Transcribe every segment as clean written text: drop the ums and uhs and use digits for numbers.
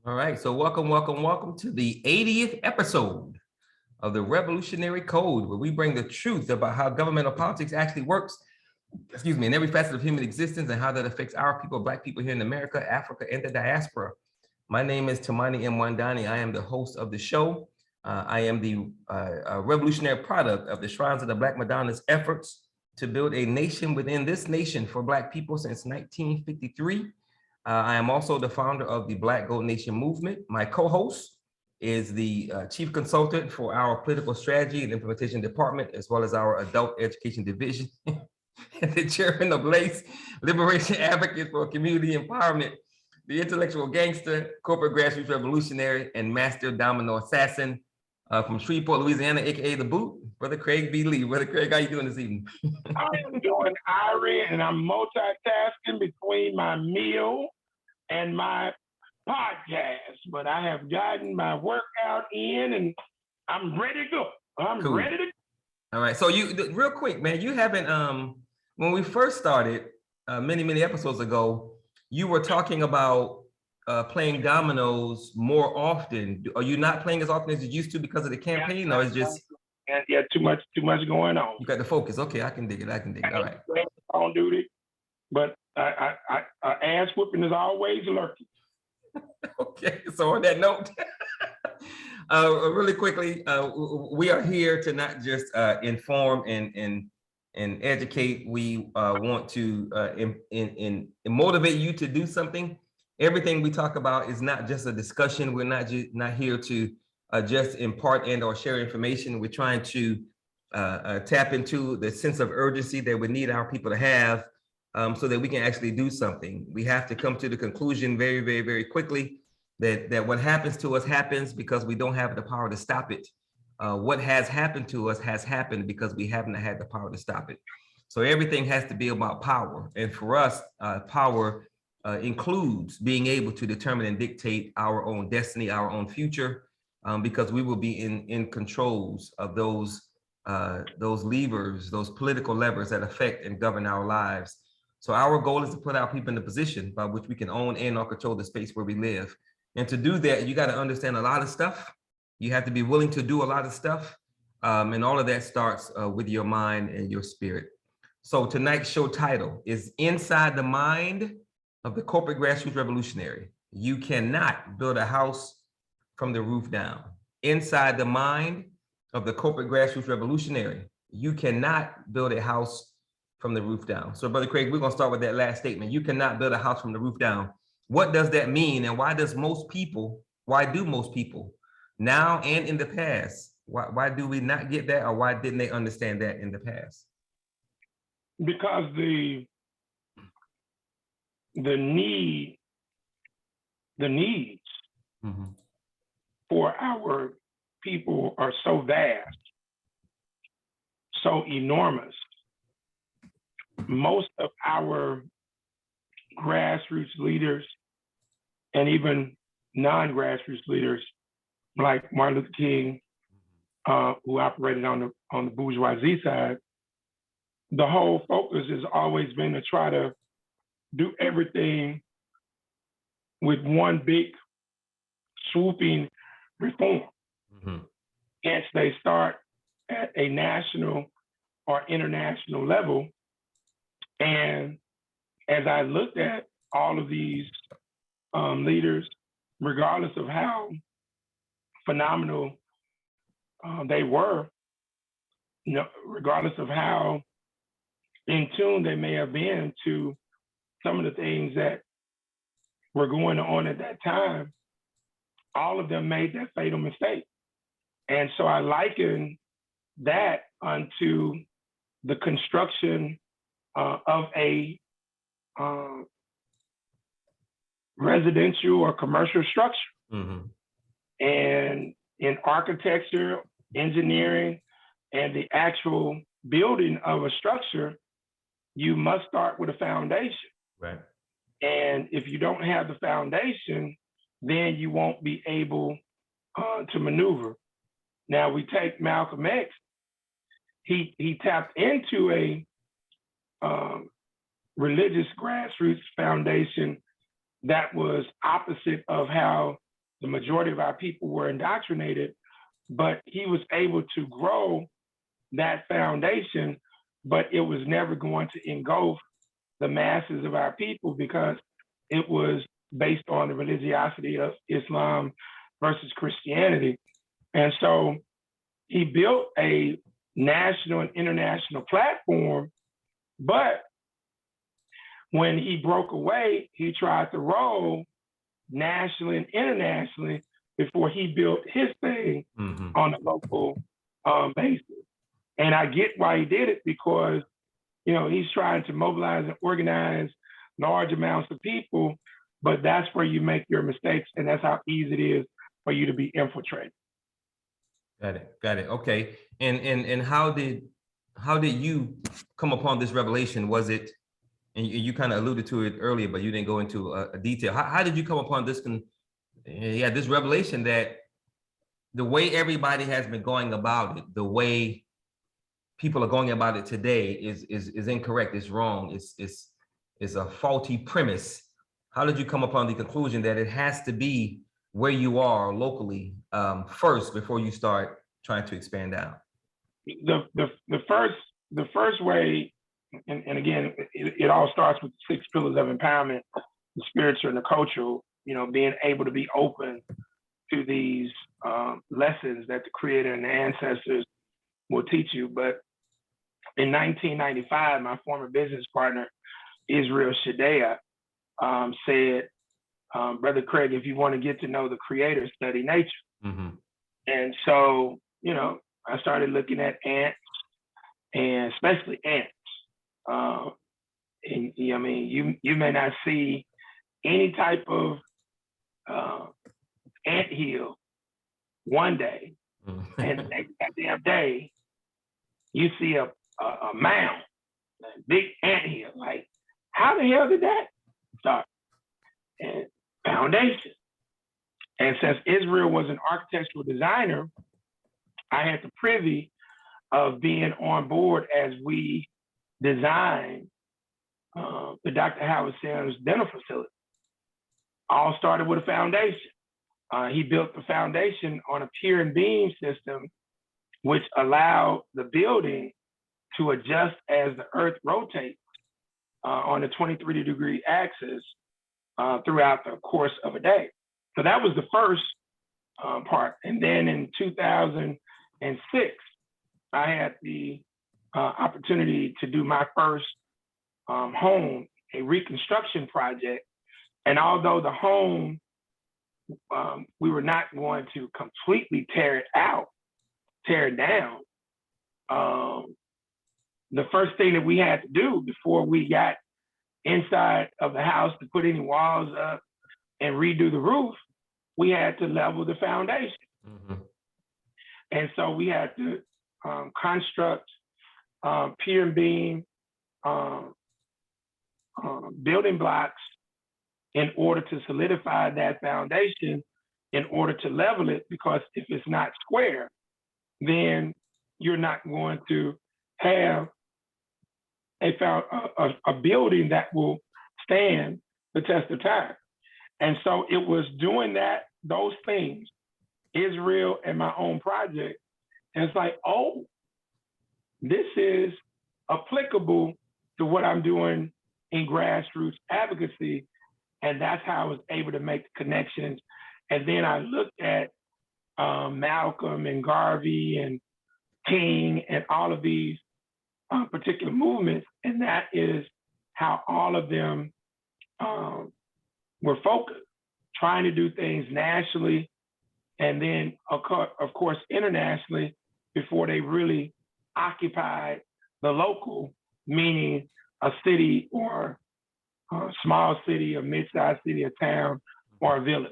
All right, so welcome to the 80th episode of the Revolutionary Code, where we bring the truth about how governmental politics actually works, in every facet of human existence and how that affects our people, Black people here in America, Africa, and the diaspora. My name is Tamani M. Wandani. I am the host of the show. I am the revolutionary product of the Shrines of the Black Madonna's efforts to build a nation within this nation for Black people since 1953. I am also the founder of the Black Gold Nation movement. My co-host is the chief consultant for our political strategy and implementation department, as well as our adult education division, and the chairman of LACE, Liberation Advocate for Community Empowerment, the intellectual gangster, corporate grassroots revolutionary, and master domino assassin from Shreveport, Louisiana, aka The Boot, Brother Craig B. Lee. Brother Craig, how you doing this evening? I am doing Irie, and I'm multitasking between my meal and my podcast, but I have gotten my workout in and I'm ready to go. I'm ready to go. All right, so you, real quick, man, you haven't, when we first started many episodes ago, you were talking about playing dominoes more often. Are you not playing as often as you used to because of the campaign, or is just? Yeah, too much going on. You got the focus. Okay, I can dig it. All right. On duty, but ass whooping is always lurking. Okay, so on that note, really quickly, we are here to not just inform and educate. We want to motivate you to do something. Everything we talk about is not just a discussion. We're not here to just impart and or share information. We're trying to tap into the sense of urgency that we need our people to have, so that we can actually do something. We have to come to the conclusion very quickly that what happens to us happens because we don't have the power to stop it. What has happened to us has happened because we haven't had the power to stop it. So everything has to be about power. And for us, power includes being able to determine and dictate our own destiny, our own future, because we will be in controls of those levers, those political levers that affect and govern our lives. So our goal is to put our people in a position by which we can own and or control the space where we live. And to do that, you got to understand a lot of stuff. You have to be willing to do a lot of stuff. And all of that starts with your mind and your spirit. So tonight's show title is Inside the Mind of the Corporate Grassroots Revolutionary. You cannot build a house from the roof down. Inside the mind of the corporate grassroots revolutionary. You cannot build a house from the roof down. So Brother Craig, we're gonna start with that last statement. You cannot build a house from the roof down. What does that mean? And why do most people now and in the past, why do we not get that, or why didn't they understand that in the past? Because the needs for our people are so vast, so enormous. Most of our grassroots leaders and even non-grassroots leaders, like Martin Luther King, who operated on the bourgeoisie side, the whole focus has always been to try to do everything with one big swooping reform. Hence, they start at a national or international level. And as I looked at all of these leaders, regardless of how phenomenal they were, regardless of how in tune they may have been to some of the things that were going on at that time, all of them made that fatal mistake. And so I liken that unto the construction of a residential or commercial structure. And in architecture, engineering, and the actual building of a structure, you must start with a foundation. Right. And if you don't have the foundation, then you won't be able to maneuver. Now we take Malcolm X. He tapped into a religious grassroots foundation that was opposite of how the majority of our people were indoctrinated, but he was able to grow that foundation, but it was never going to engulf the masses of our people because it was based on the religiosity of Islam versus Christianity. And so he built a national and international platform, but when he broke away, he tried to roll nationally and internationally before he built his thing on a local basis. And I get why he did it because, you know, he's trying to mobilize and organize large amounts of people, but that's where you make your mistakes, and that's how easy it is for you to be infiltrated. Got it. Okay. And how did you come upon this revelation? Was it, and you kind of alluded to it earlier, but you didn't go into a detail. How did you come upon this? This revelation that the way everybody has been going about it, the way people are going about it today is incorrect. It's wrong. It's a faulty premise. How did you come upon the conclusion that it has to be where you are locally first before you start trying to expand out? The first way, and again, it all starts with the 6 pillars of empowerment: the spiritual and the cultural. You know, being able to be open to these lessons that the Creator and the ancestors will teach you. But in 1995, my former business partner, Israel Shadea, said, Brother Craig, if you want to get to know the Creator, study nature. And so, you know, I started looking at ants, and especially ants. And I mean, you may not see any type of ant hill one day, and the next goddamn day, you see a mound, a big ant hill. Like, how the hell did that start? And foundation. And since Israel was an architectural designer, I had the privy of being on board as we designed the Dr. Howard Sims dental facility. All started with a foundation. He built the foundation on a pier and beam system, which allowed the building to adjust as the earth rotates on a 23-degree axis throughout the course of a day. So that was the first part. And then in 2006, I had the opportunity to do my first home, a reconstruction project. And although the home, we were not going to completely tear it down, the first thing that we had to do before we got inside of the house to put any walls up and redo the roof, we had to level the foundation. And so we had to construct pier and beam building blocks in order to solidify that foundation, in order to level it, because if it's not square, then you're not going to have a building that will stand the test of time. And so it was doing those things, Israel and my own project, and it's like, oh, this is applicable to what I'm doing in grassroots advocacy. And that's how I was able to make the connections. And then I looked at Malcolm and Garvey and King and all of these particular movements. And that is how all of them were focused, trying to do things nationally and then, of course, internationally before they really occupied the local, meaning a city or a small city, a mid-sized city, a town, or a village.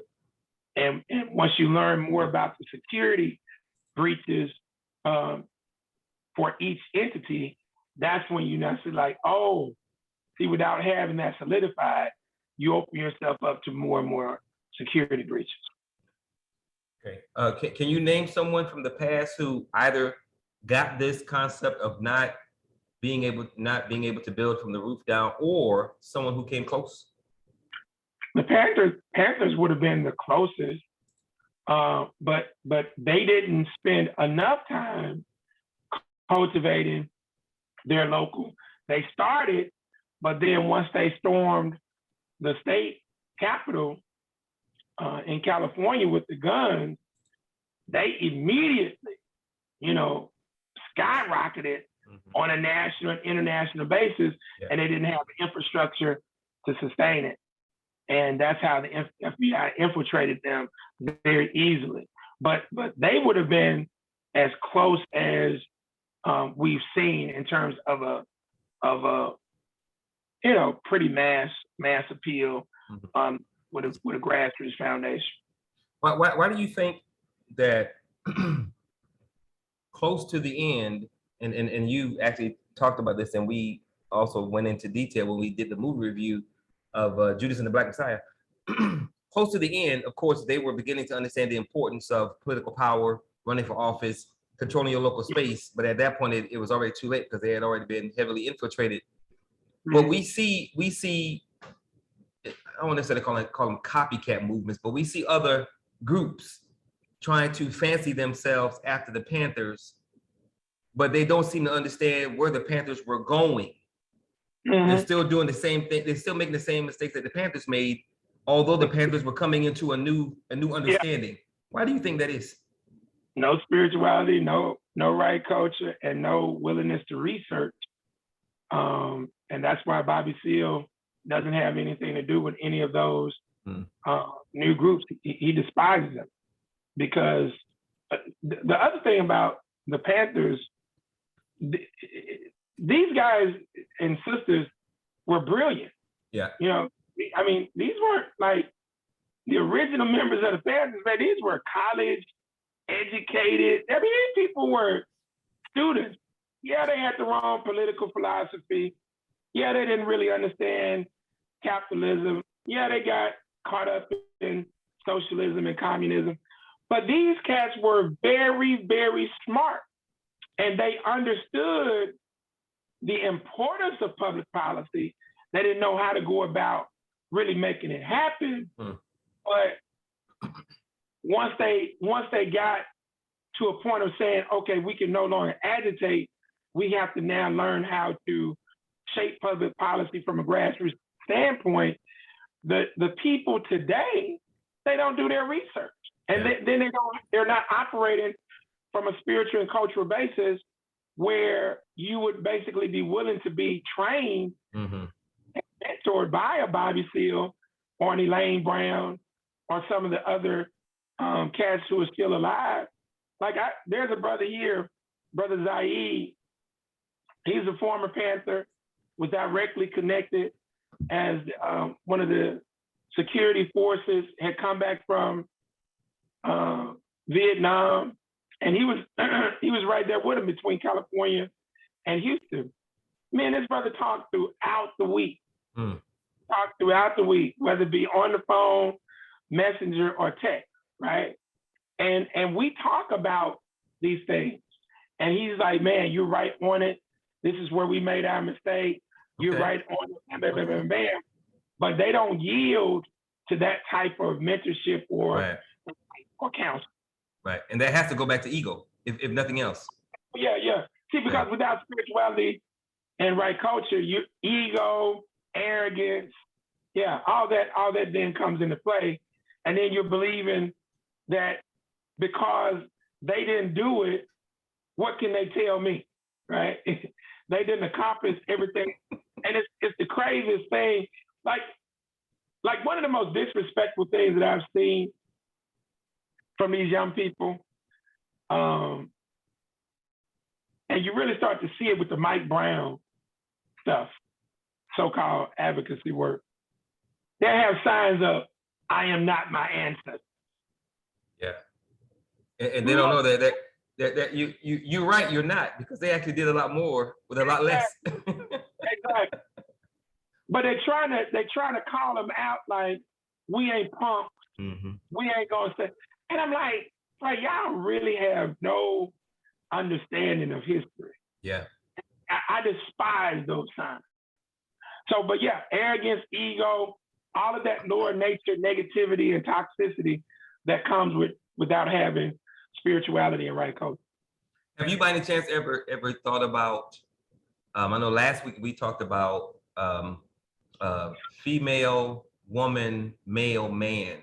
And once you learn more about the security breaches for each entity, that's when you now see like, oh, see, without having that solidified, you open yourself up to more and more security breaches. Okay. Can you name someone from the past who either got this concept of not being able to build from the roof down, or someone who came close? The Panthers would have been the closest, But they didn't spend enough time cultivating their local. They started, but then once they stormed the state capitol in California with the guns, they immediately, skyrocketed on a national and international basis, and they didn't have the infrastructure to sustain it. And that's how the FBI infiltrated them very easily. But they would have been as close as we've seen in terms of a pretty mass appeal with a grassroots foundation. Why do you think that close to the end, and you actually talked about this, and we also went into detail when we did the movie review of Judas and the Black Messiah. Close to the end, of course, they were beginning to understand the importance of political power, running for office, controlling your local space. But at that point, it was already too late because they had already been heavily infiltrated. But we see, I don't want to necessarily call them copycat movements, but we see other groups trying to fancy themselves after the Panthers, but they don't seem to understand where the Panthers were going. They're still doing the same thing. They're still making the same mistakes that the Panthers made, although the Panthers were coming into a new understanding. Why do you think that is? No spirituality, no right culture, and no willingness to research. And that's why Bobby Seale doesn't have anything to do with any of those new groups. He despises them because the other thing about the Panthers, these guys and sisters were brilliant. Yeah. I mean, these weren't like the original members of the Panthers, man. These were college educated. I mean, these people were students. Yeah, they had the wrong political philosophy. Yeah, they didn't really understand capitalism. Yeah, they got caught up in socialism and communism. But these cats were very, very smart. And they understood the importance of public policy. They didn't know how to go about really making it happen. But once they got to a point of saying, okay, we can no longer agitate, we have to now learn how to shape public policy from a grassroots standpoint. The people today, they don't do their research. And they're not operating from a spiritual and cultural basis where you would basically be willing to be trained and mentored by a Bobby Seale or an Elaine Brown or some of the other cats who are still alive. Like there's a brother here, Brother Zaid. He's a former Panther, was directly connected as one of the security forces, had come back from Vietnam. And he was right there with him between California and Houston. Man, this brother talked throughout the week. Talked throughout the week, whether it be on the phone, messenger, or text, right? And we talk about these things. And he's like, man, you're right on it. This is where we made our mistake. You're right on it. Bam, bam, bam, bam. But they don't yield to that type of mentorship or counsel. Right. And that has to go back to ego, if nothing else. Yeah. See, because without spirituality and right culture, ego, arrogance, all that then comes into play. And then you're believing that because they didn't do it, what can they tell me, right? They didn't accomplish everything. And it's the craziest thing. Like one of the most disrespectful things that I've seen from these young people, and you really start to see it with the Mike Brown stuff, so-called advocacy work. They have signs up, I am not my ancestors. Yeah. And they don't know that you're right, you're not, because they actually did a lot more with a lot less. Exactly. But they're trying to call them out like, we ain't punks. We ain't gonna say. And I'm like, y'all really have no understanding of history. Yeah. I despise those signs. So, but yeah, arrogance, ego, all of that lower nature negativity and toxicity that comes with without having spirituality and right culture. Have you by any chance ever thought about, I know last week we talked about female, woman, male, man,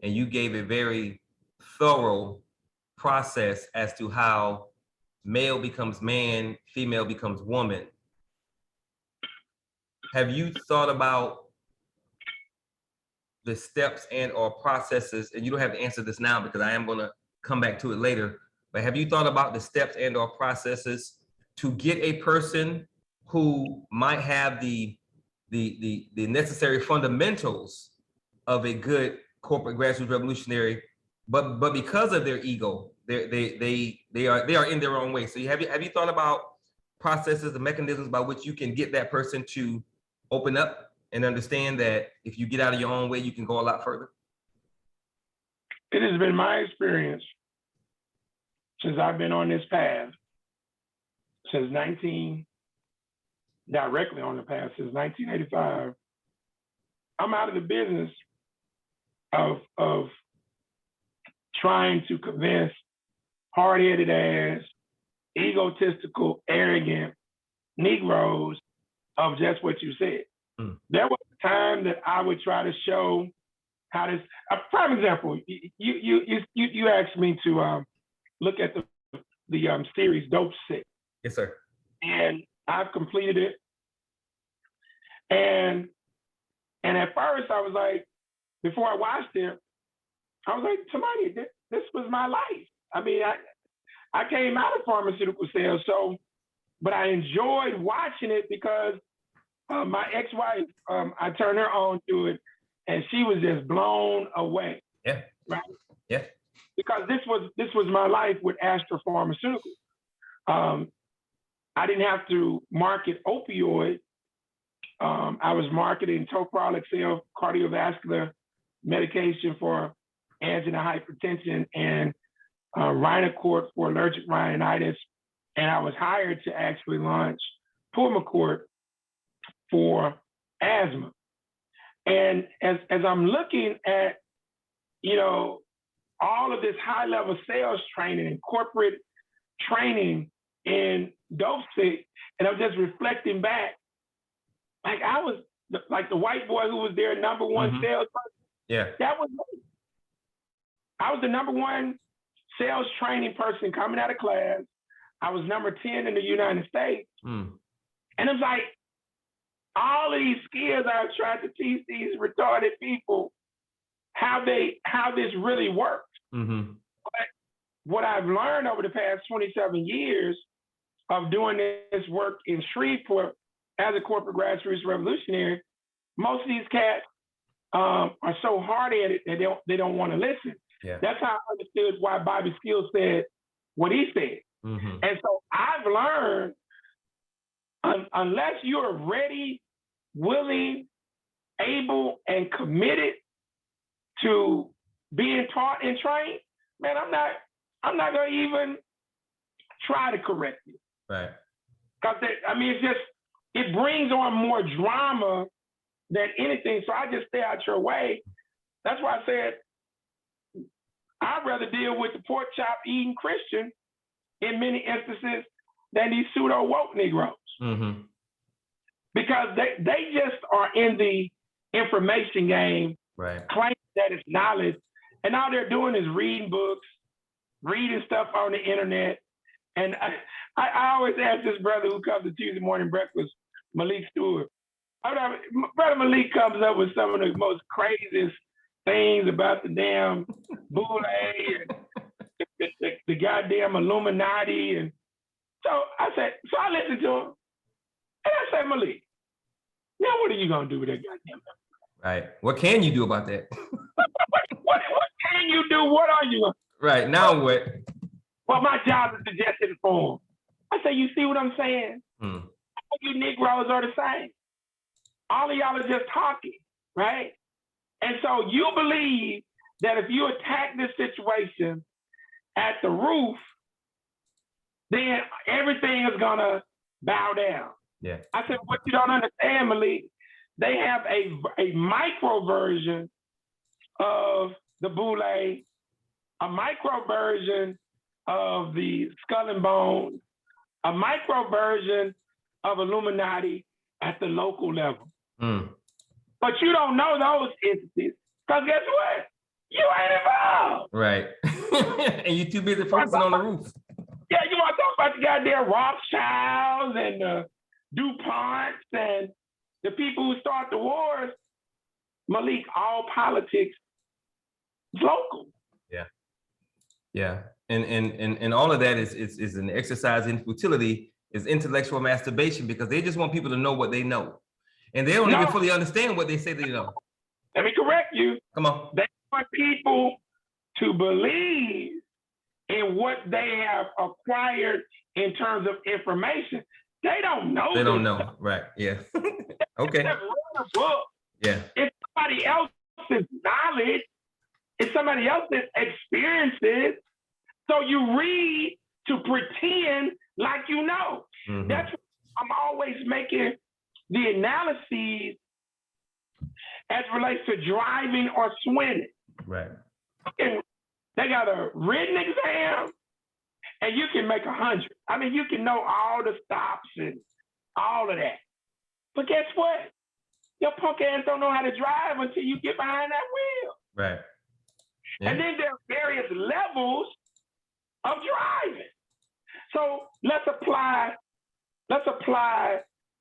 and you gave a very thorough process as to how male becomes man, female becomes woman. Have you thought about the steps and or processes, and you don't have to answer this now because I am going to come back to it later, but have you thought about the steps and or processes to get a person who might have the necessary fundamentals of a good corporate grassroots revolutionary, but because of their ego, they are in their own way. So have you thought about processes and mechanisms by which you can get that person to open up and understand that if you get out of your own way, you can go a lot further? It has been my experience since I've been on this path, directly on the path since 1985. I'm out of the business of trying to convince hard-headed ass, egotistical, arrogant Negroes of just what you said. There was a time that I would try to show how this. A prime example. You asked me to look at the series Dope Sick. Yes, sir. And I've completed it. And at first I was like, before I watched it, I was like, somebody, this was my life. I mean, I came out of pharmaceutical sales, but I enjoyed watching it because my ex-wife, I turned her on to it, and she was just blown away. Yeah. Right. Yeah. Because this was my life with Astra Pharmaceuticals. I didn't have to market opioids. I was marketing toprol XL cardiovascular medication for angina, hypertension, and Rhinocort for allergic rhinitis. And I was hired to actually launch Pulmicort for asthma. And as I'm looking at, all of this high-level sales training and corporate training in Dope Sick, and I'm just reflecting back, like I was like the white boy who was their number one salesperson. Yeah. That was me. I was the number one sales training person coming out of class. I was number 10 in the United States. And it's like, all of these skills I've tried to teach these retarded people how this really works. But what I've learned over the past 27 years of doing this work in Shreveport as a corporate grassroots revolutionary, most of these cats are so hard-headed that they don't want to listen. Yeah. That's how I understood why Bobby Skills said what he said. And so I've learned, unless you're ready, willing, able, and committed to being taught and trained, man, I'm not gonna even try to correct you. Right. Because it brings on more drama than anything. So I just stay out your way. That's why I said I'd rather deal with the pork chop eating Christian in many instances than these pseudo woke Negroes. Because they just are in the information game, right, claiming that it's knowledge, and all they're doing is reading books, reading stuff on the internet. And I always ask this brother who comes to Tuesday morning breakfast, Malik Stewart. Brother Malik comes up with some of the most craziest things about the damn Boule and the goddamn Illuminati. And so I listened to him. And I said, Malik, now what are you going to do with that goddamn number? Right. What can you do about that? What can you do? What are you going to do? Right. Now what? Well, my job is to just inform. I say, you see what I'm saying? All you Negroes are the same. All of y'all are just talking, right? And so you believe that if you attack this situation at the roof, then everything is going to bow down. Yeah. I said, what you don't understand, Malik, they have a micro version of the Boule a micro version of the Skull and Bones, a micro version of Illuminati at the local level. But you don't know those entities, because guess what? You ain't involved. Right. And you're too busy focusing on the roof. Yeah, you want to talk about the goddamn Rothschilds and the DuPonts and the people who start the wars. Malik, all politics is local. Yeah. Yeah. And all of that is an exercise in futility, is intellectual masturbation, because they just want people to know what they know. And they don't even fully understand what they say they know. Let me correct you. Come on. They want people to believe in what they have acquired in terms of information. They don't know. They don't know. Right. Yeah. Okay. They've read a book. Yeah. It's somebody else's knowledge. It's somebody else's experiences. So you read to pretend like you know. That's what I'm always making the analyses as relates to driving or swimming. Right. And they got a written exam, and you can make 100. I mean, you can know all the stops and all of that. But guess what? Your punk ass don't know how to drive until you get behind that wheel. Right. Yeah. And then there are various levels of driving. So let's apply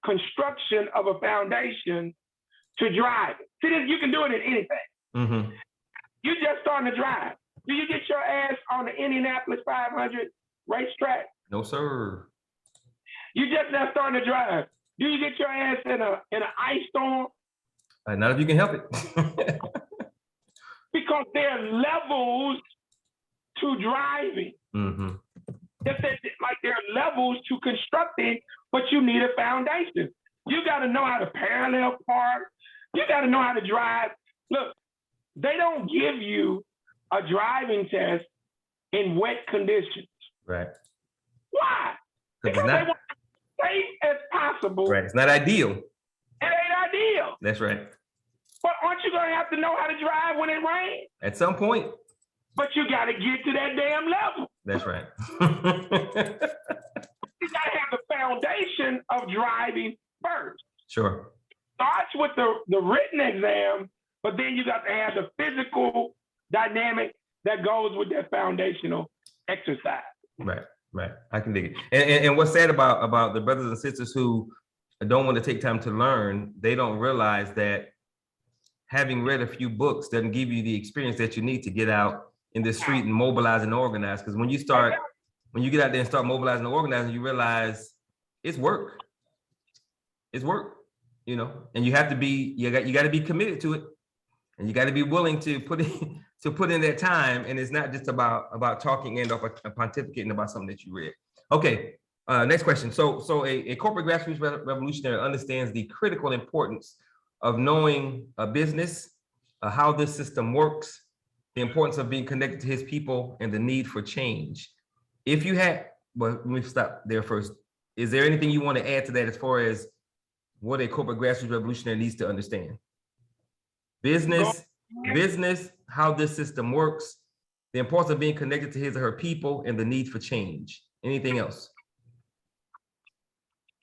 construction of a foundation to driving. See, this, you can do it in anything. You just starting to drive. Do you get your ass on the Indianapolis 500 racetrack? No, sir. You just now starting to drive. Do you get your ass in an ice storm? Not if you can help it. Because there are levels to driving. Just like there are levels to constructing, but you need a foundation. You got to know how to parallel park. You got to know how to drive. Look, they don't give you a driving test in wet conditions. Right. Why? Because they want to be safe as possible. Right. It's not ideal. It ain't ideal. That's right. But aren't you going to have to know how to drive when it rains? At some point. But you got to get to that damn level. That's right. You got to have the foundation of driving first. Sure. Starts with the written exam, but then you got to have the physical dynamic that goes with that foundational exercise. Right, right. I can dig it. And what's sad about the brothers and sisters who don't want to take time to learn, they don't realize that having read a few books doesn't give you the experience that you need to get out in the street and mobilize and organize. Because when you get out there and start mobilizing and organizing, you realize it's work. It's work, you know, and you got to be committed to it, and you got to be willing to put in that time. And it's not just about talking and pontificating about something that you read. Okay, next question. So a corporate grassroots revolutionary understands the critical importance of knowing a business, how this system works, the importance of being connected to his people, and the need for change. If you had, well, let me stop there first. Is there anything you want to add to that as far as what a corporate grassroots revolutionary needs to understand? Business, how this system works, the importance of being connected to his or her people, and the need for change. Anything else?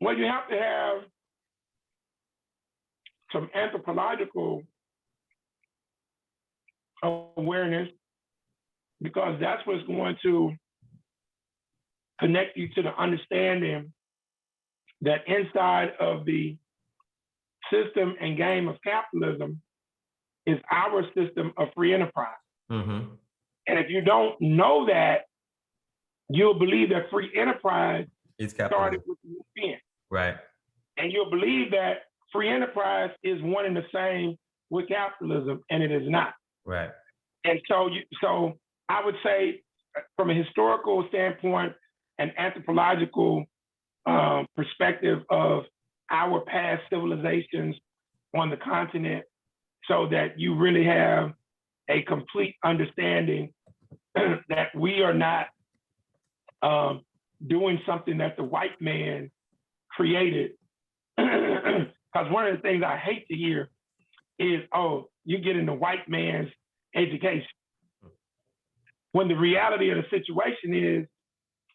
Well, you have to have some anthropological awareness, because that's what's going to connect you to the understanding that inside of the system and game of capitalism is our system of free enterprise. And if you don't know that, you'll believe that free enterprise started with the European. Right. And you'll believe that free enterprise is one and the same with capitalism, and it is not. Right. And so I would say, from a historical standpoint, an anthropological perspective of our past civilizations on the continent, so that you really have a complete understanding that we are not doing something that the white man created. Because one of the things I hate to hear is, oh, you get in the white man's education. when the reality of the situation is,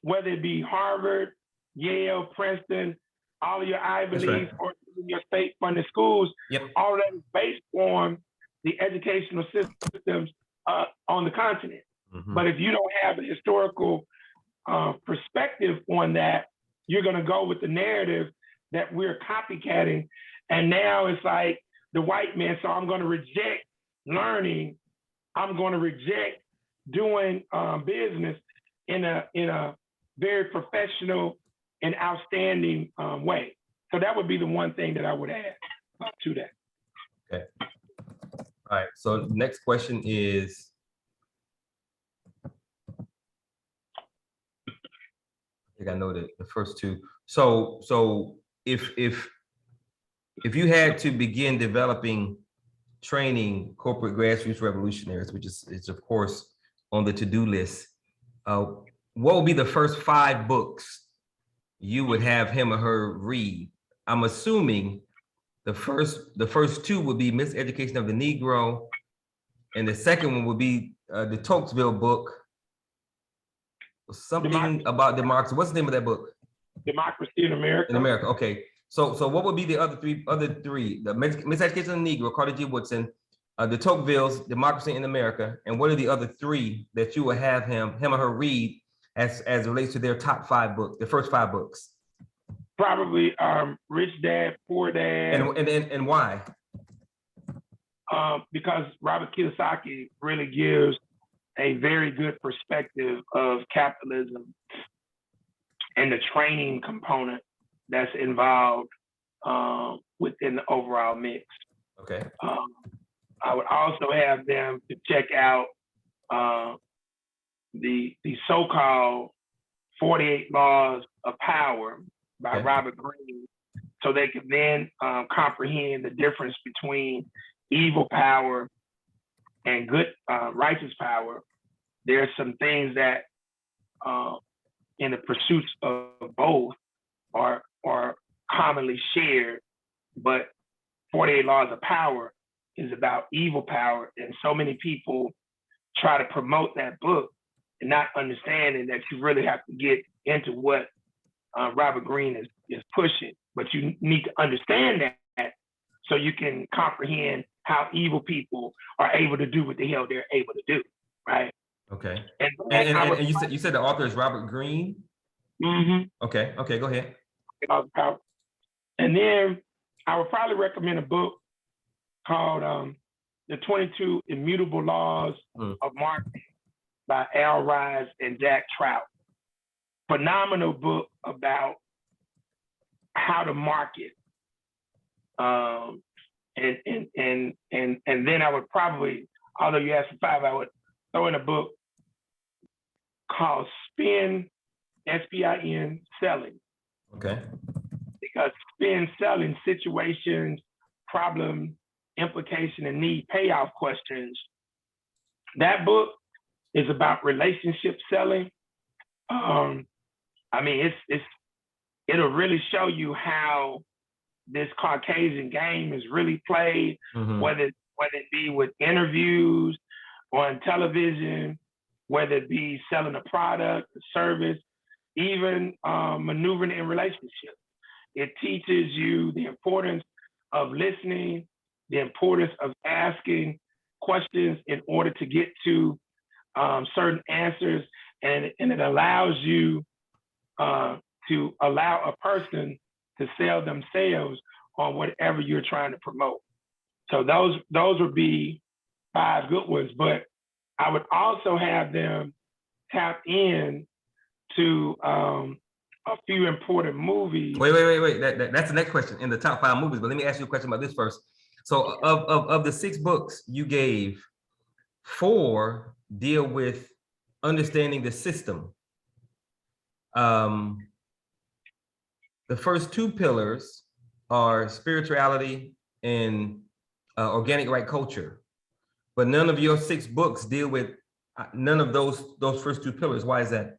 whether it be Harvard, Yale, Princeton, all of your Ivy Leagues, or your state-funded schools, all of that is based on the educational systems on the continent. But if you don't have a historical perspective on that, you're going to go with the narrative that we're copycatting. And now it's like the white man, so I'm going to reject learning. I'm going to reject doing business in a very professional and outstanding way. So that would be the one thing that I would add to that. Okay. All right. So next question is, I think I know the first two. So if you had to begin developing training corporate grassroots revolutionaries, which is of course on the to-do list, what would be the first 5 books you would have him or her read? I'm assuming the first 2 would be Miseducation of the Negro, and the second one would be the Tocqueville book, something about democracy. What's the name of that book? Democracy in America. In America. Okay. So what would be the other three? The Miseducation of the Negro, Carter G. Woodson, the Tocqueville's Democracy in America, and what are the other 3 that you would have him or her read as it relates to their top 5 books, the first 5 books? Probably Rich Dad, Poor Dad. And why? Because Robert Kiyosaki really gives a very good perspective of capitalism and the training component that's involved within the overall mix. Okay. I would also have them to check out the so-called 48 Laws of Power by Robert Greene, so they can then comprehend the difference between evil power and good righteous power. There's some things that in the pursuits of both are commonly shared, but 48 Laws of Power is about evil power, and so many people try to promote that book and not understanding that you really have to get into what Robert Greene is pushing, but you need to understand that so you can comprehend how evil people are able to do what the hell they're able to do, right? Okay. And you said the author is Robert Greene? Mm-hmm. Okay, go ahead. And then I would probably recommend a book called The 22 Immutable Laws of Marketing by Al Ries and Jack Trout. Phenomenal book about how to market. And then I would probably, although you asked for 5, I would throw in a book called Spin, S-P-I-N, Selling. Okay. Because spin selling, situations, problem, implication, and need payoff questions. That book is about relationship selling. I mean, it'll really show you how this Caucasian game is really played, whether it be with interviews, on television, whether it be selling a product, a service, even maneuvering in relationships. It teaches you the importance of listening, the importance of asking questions in order to get to certain answers, and it allows you to allow a person to sell themselves on whatever you're trying to promote. So those would be 5 good ones, but I would also have them tap in to a few important movies. Wait. That's the next question in the top 5 movies, but let me ask you a question about this first. So of the 6 books you gave, 4 deal with understanding the system. The first 2 pillars are spirituality and organic right culture, but none of your 6 books deal with none of those first 2 pillars. Why is that?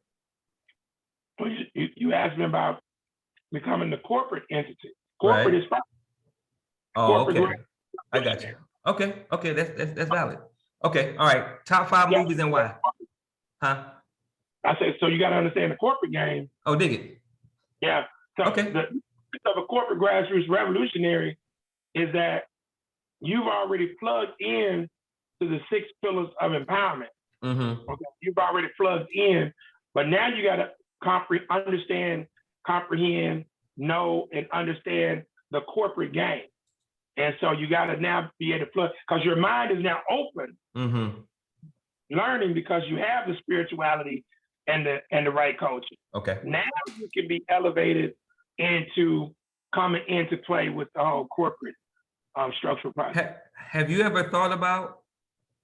Well, you asked me about becoming the corporate entity. Corporate is fine. Oh, okay. I got you. Okay, that's valid. Okay, all right. Top 5 movies and why? Huh? I said, so you got to understand the corporate game. Oh, dig it. Yeah. So Okay. the of a corporate grassroots revolutionary is that you've already plugged in to the 6 pillars of empowerment. Mm-hmm. Okay. You've already plugged in, but now you got to comprehend, know, and understand the corporate game. And so you got to now be able to plug, because your mind is now open, Mm-hmm. learning, because you have the spirituality and the right coaching. Okay. Now you can be elevated into coming into play with the whole corporate structural process. Have you ever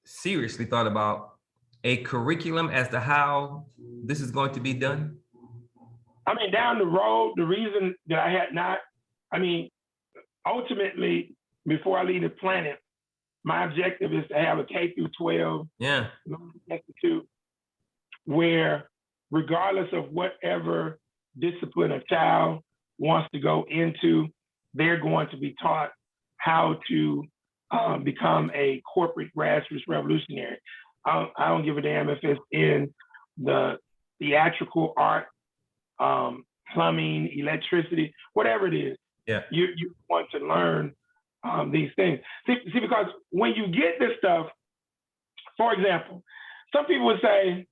seriously thought about a curriculum as to how this is going to be done? I mean, down the road, the reason that I had not, ultimately, before I leave the planet, my objective is to have a K through 12 institute where, regardless of whatever discipline a child wants to go into, they're going to be taught how to become a corporate grassroots revolutionary. I don't give a damn if it's in the theatrical art, plumbing, electricity, whatever it is. Yeah. You want to learn these things. See, because when you get this stuff, for example, some people would say,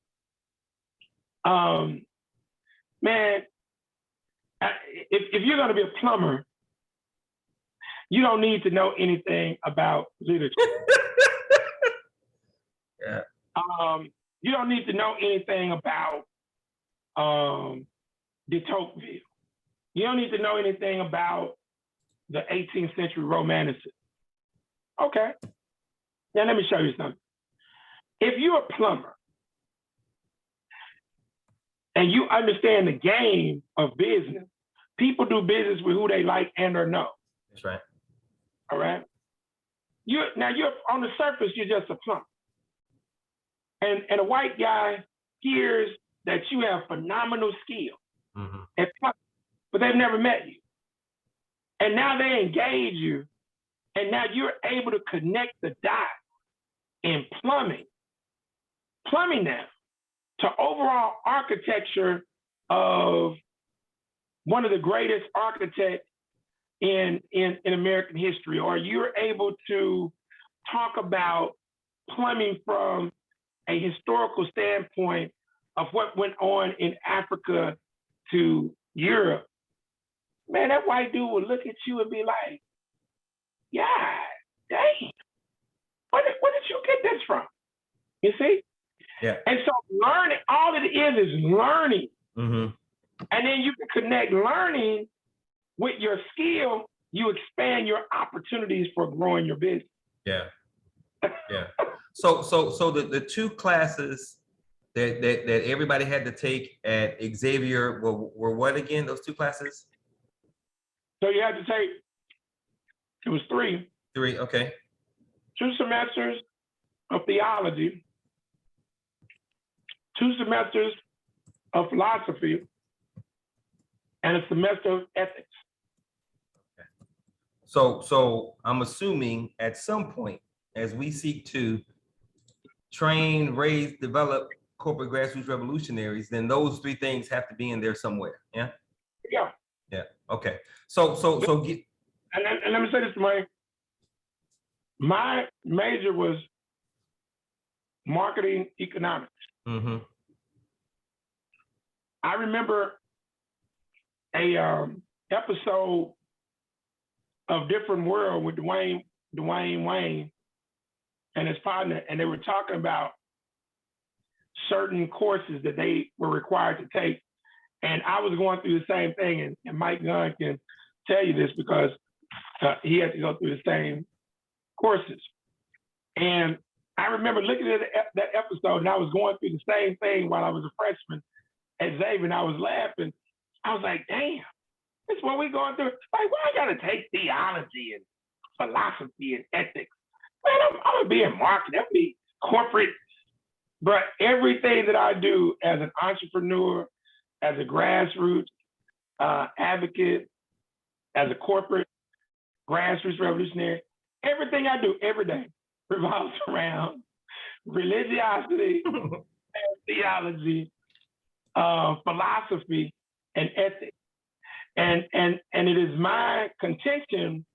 man, if you're going to be a plumber, you don't need to know anything about literature. Yeah. You don't need to know anything about de Tocqueville. You don't need to know anything about the 18th century Romanists. Okay. Now let me show you something. If you're a plumber and you understand the game of business, people do business with who they like and or know. That's right. All right. You're on the surface, you're just a plumber. And a white guy hears that you have phenomenal skill, at plumbing, but they've never met you. And now they engage you, and now you're able to connect the dots in plumbing now, to overall architecture of one of the greatest architects in American history, or you're able to talk about plumbing from a historical standpoint of what went on in Africa to Europe. Man, that white dude would look at you and be like, yeah, dang, where did you get this from? You see? Yeah. And so learning, all it is learning. Mm-hmm. And then you can connect learning with your skill, you expand your opportunities for growing your business. Yeah. Yeah. So the 2 classes that everybody had to take at Xavier were what again, those 2 classes? So you had to take, it was 3. 3, okay. 2 semesters of theology, 2 semesters of philosophy, and a semester of ethics. Okay. So I'm assuming at some point, as we seek to train, raise, develop corporate grassroots revolutionaries, then those 3 things have to be in there somewhere. Yeah. Yeah. Yeah. Okay. So get. And let me say this, Mike. My major was marketing economics. Mm-hmm. I remember a episode of Different World with Dwayne Wayne and his partner, and they were talking about certain courses that they were required to take. And I was going through the same thing, and Mike Gunn can tell you this because he had to go through the same courses. And I remember looking at that episode, and I was going through the same thing while I was a freshman at Xavier, and I was laughing. I was like, damn, this is what we're going through. Like, why I gotta take theology and philosophy and ethics? Man, I'm gonna be in marketing, I'm gonna be corporate. But everything that I do as an entrepreneur, as a grassroots advocate, as a corporate grassroots revolutionary, everything I do every day revolves around religiosity theology, philosophy, and ethics. And it is my contention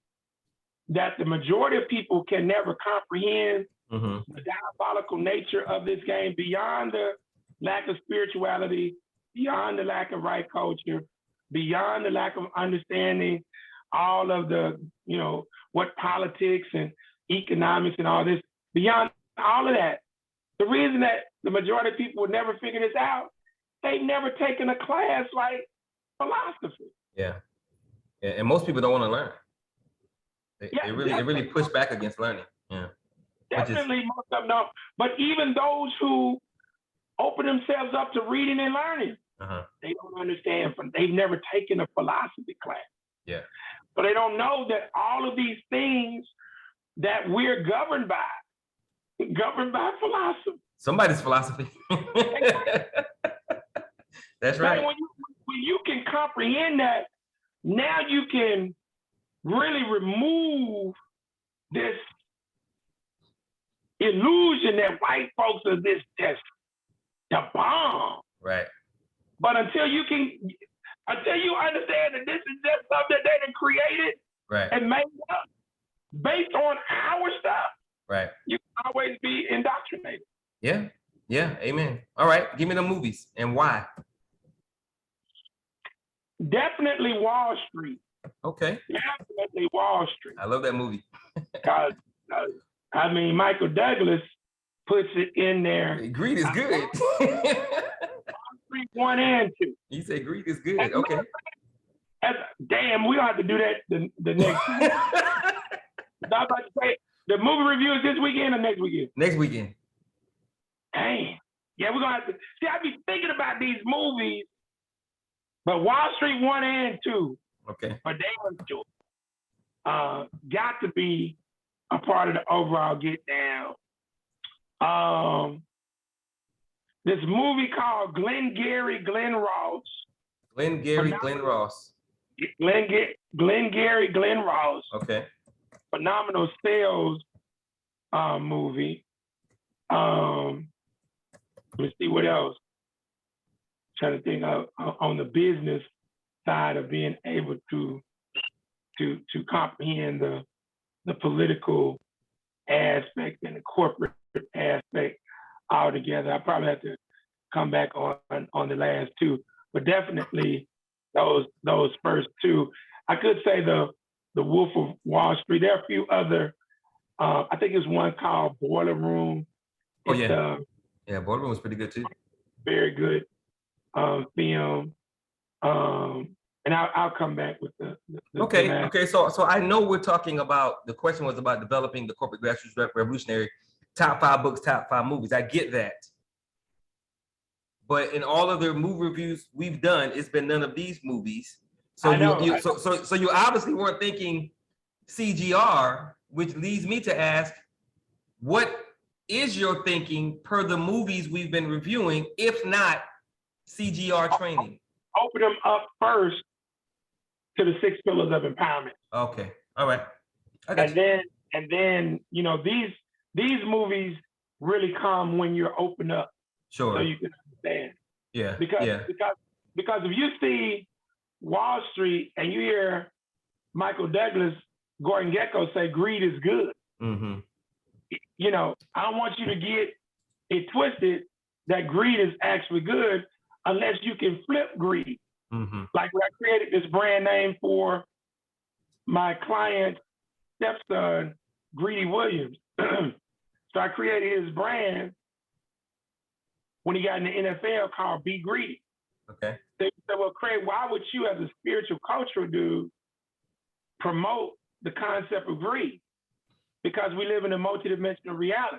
that the majority of people can never comprehend the diabolical nature of this game beyond the lack of spirituality, beyond the lack of right culture, beyond the lack of understanding all of the, what politics and economics and all this, beyond all of that. The reason that the majority of people would never figure this out, they've never taken a class like philosophy. Yeah. And most people don't want to learn. They really push back against learning. Yeah. Definitely, most of them don't. But even those who open themselves up to reading and learning, they don't understand. They've never taken a philosophy class. Yeah. So they don't know that all of these things that we're governed by philosophy. Somebody's philosophy. That's right. When you can comprehend that, now you can really remove this illusion that white folks are this just the bomb. Right. But until you understand that this is just something that they created and made up based on our stuff, right, you can always be indoctrinated. Yeah. Yeah. Amen. All right. Give me the movies and why. Definitely Wall Street. Okay. Definitely Wall Street. I love that movie. Because Michael Douglas puts it in there. Greed is good. Wall Street 1 and 2. You say greed is good. Okay. Damn, we don't have to do that the next week. I was about to say, the movie review is this weekend or next weekend? Next weekend. Damn. Yeah, we're going to have to. See, I be thinking about these movies, but Wall Street 1 and 2. Okay. But damn sure. Got to be a part of the overall get down. This movie called Glengarry Glen Ross. Glengarry Glen Ross. Glengarry Glen Ross. Okay. Phenomenal sales movie. Let's see what else. Trying to think of on the business side of being able to comprehend the political aspect and the corporate aspect all together. I probably have to come back on the last two, but definitely those first two. I could say the Wolf of Wall Street. There are a few other. I think there's one called Boiler Room. Boiler Room was pretty good too. Very good film. And I'll come back with the Okay. So I know we're talking about, the question was about developing the corporate grassroots revolutionary, top 5 books, top 5 movies. I get that. But in all of the movie reviews we've done, it's been none of these movies. So you obviously weren't thinking CGR, which leads me to ask, what is your thinking per the movies we've been reviewing, if not CGR training? Open them up first to the 6 pillars of empowerment. Okay. All right. And then these movies really come when you're open up. Sure. So you can understand. Yeah. Because if you see Wall Street and you hear Michael Douglas, Gordon Gekko say greed is good. Mm-hmm. I don't want you to get it twisted that greed is actually good unless you can flip greed. Mm-hmm. Like when I created this brand name for my client's stepson, Greedy Williams. So I created his brand when he got in the NFL called Be Greedy. Okay. They said, well, Craig, why would you as a spiritual cultural dude promote the concept of greed? Because we live in a multidimensional reality.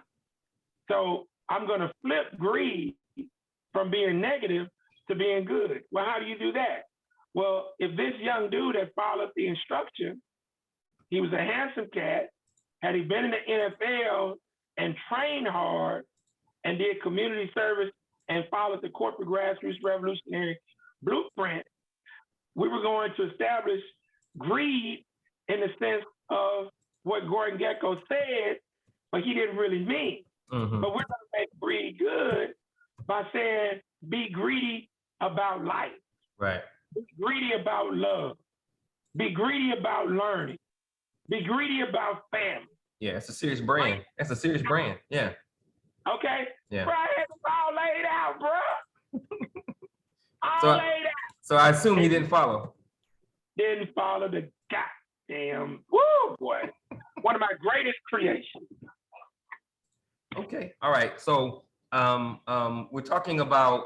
So I'm going to flip greed from being negative to being good. Well, how do you do that? Well, if this young dude had followed the instruction, he was a handsome cat, had he been in the NFL and trained hard and did community service and followed the corporate grassroots revolutionary blueprint, we were going to establish greed in the sense of what Gordon Gekko said, but he didn't really mean. Mm-hmm. But we're going to make greed good by about life. Right. Be greedy about love. Be greedy about learning. Be greedy about family. Yeah, it's a serious brand. That's a serious brand. Yeah. Okay? Yeah. Bro, it's all laid out, bro. So, laid out. So I assume he didn't follow. Didn't follow the goddamn, woo, boy. One of my greatest creations. Okay. All right. So we're talking about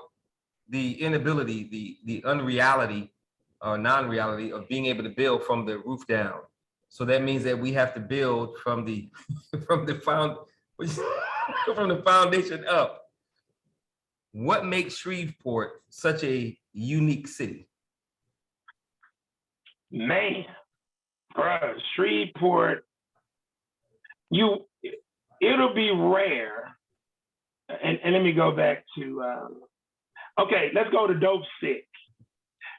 the inability, the unreality or non-reality of being able to build from the roof down. So that means that we have to build from the from the foundation up. What makes Shreveport such a unique city? Man, bro, Shreveport, it'll be rare. And let me go back to, okay, let's go to Dope 6.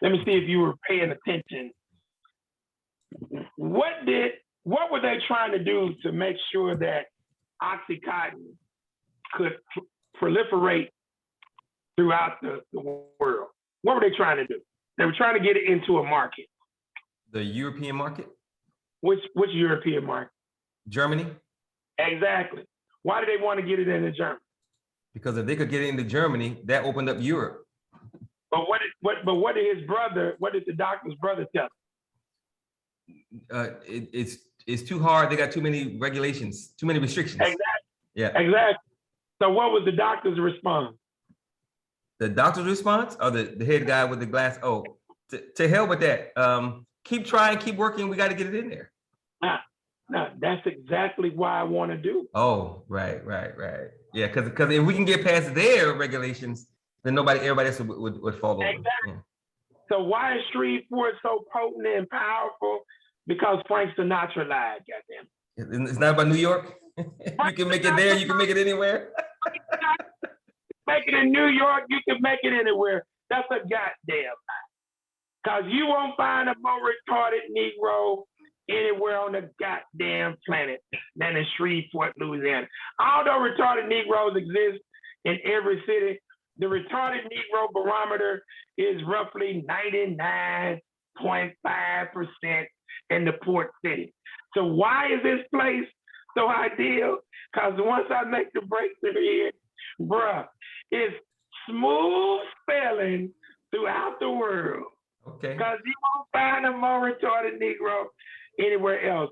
Let me see if you were paying attention. What were they trying to do to make sure that Oxycontin could proliferate throughout the world? What were they trying to do? They were trying to get it into a market. The European market? Which European market? Germany? Exactly. Why do they want to get it into Germany? Because if they could get it into Germany, that opened up Europe. But what did his brother, what did the doctor's brother tell him? It's too hard. They got too many regulations, too many restrictions. Exactly. Yeah. Exactly. So what was the doctor's response? The doctor's response, or the head guy with the glass? Oh, to hell with that. Keep trying, keep working. We got to get it in there. No, that's exactly why I want to do. Oh, right. Yeah, because if we can get past their regulations, then everybody else would fall over. Exactly. Yeah. So why is Shreveport so potent and powerful? Because Frank Sinatra lied, goddamn. It's not about New York. You can make it there. You can make it anywhere. Make it in New York. You can make it anywhere. That's a goddamn lie. Because you won't find a more retarded Negro anywhere on the goddamn planet than in Shreveport, Louisiana. Although retarded Negroes exist in every city, the retarded Negro barometer is roughly 99.5% in the port city. So why is this place so ideal? Because once I make the breakthrough here, bruh, it's smooth sailing throughout the world. Okay. Because you won't find a more retarded Negro anywhere else.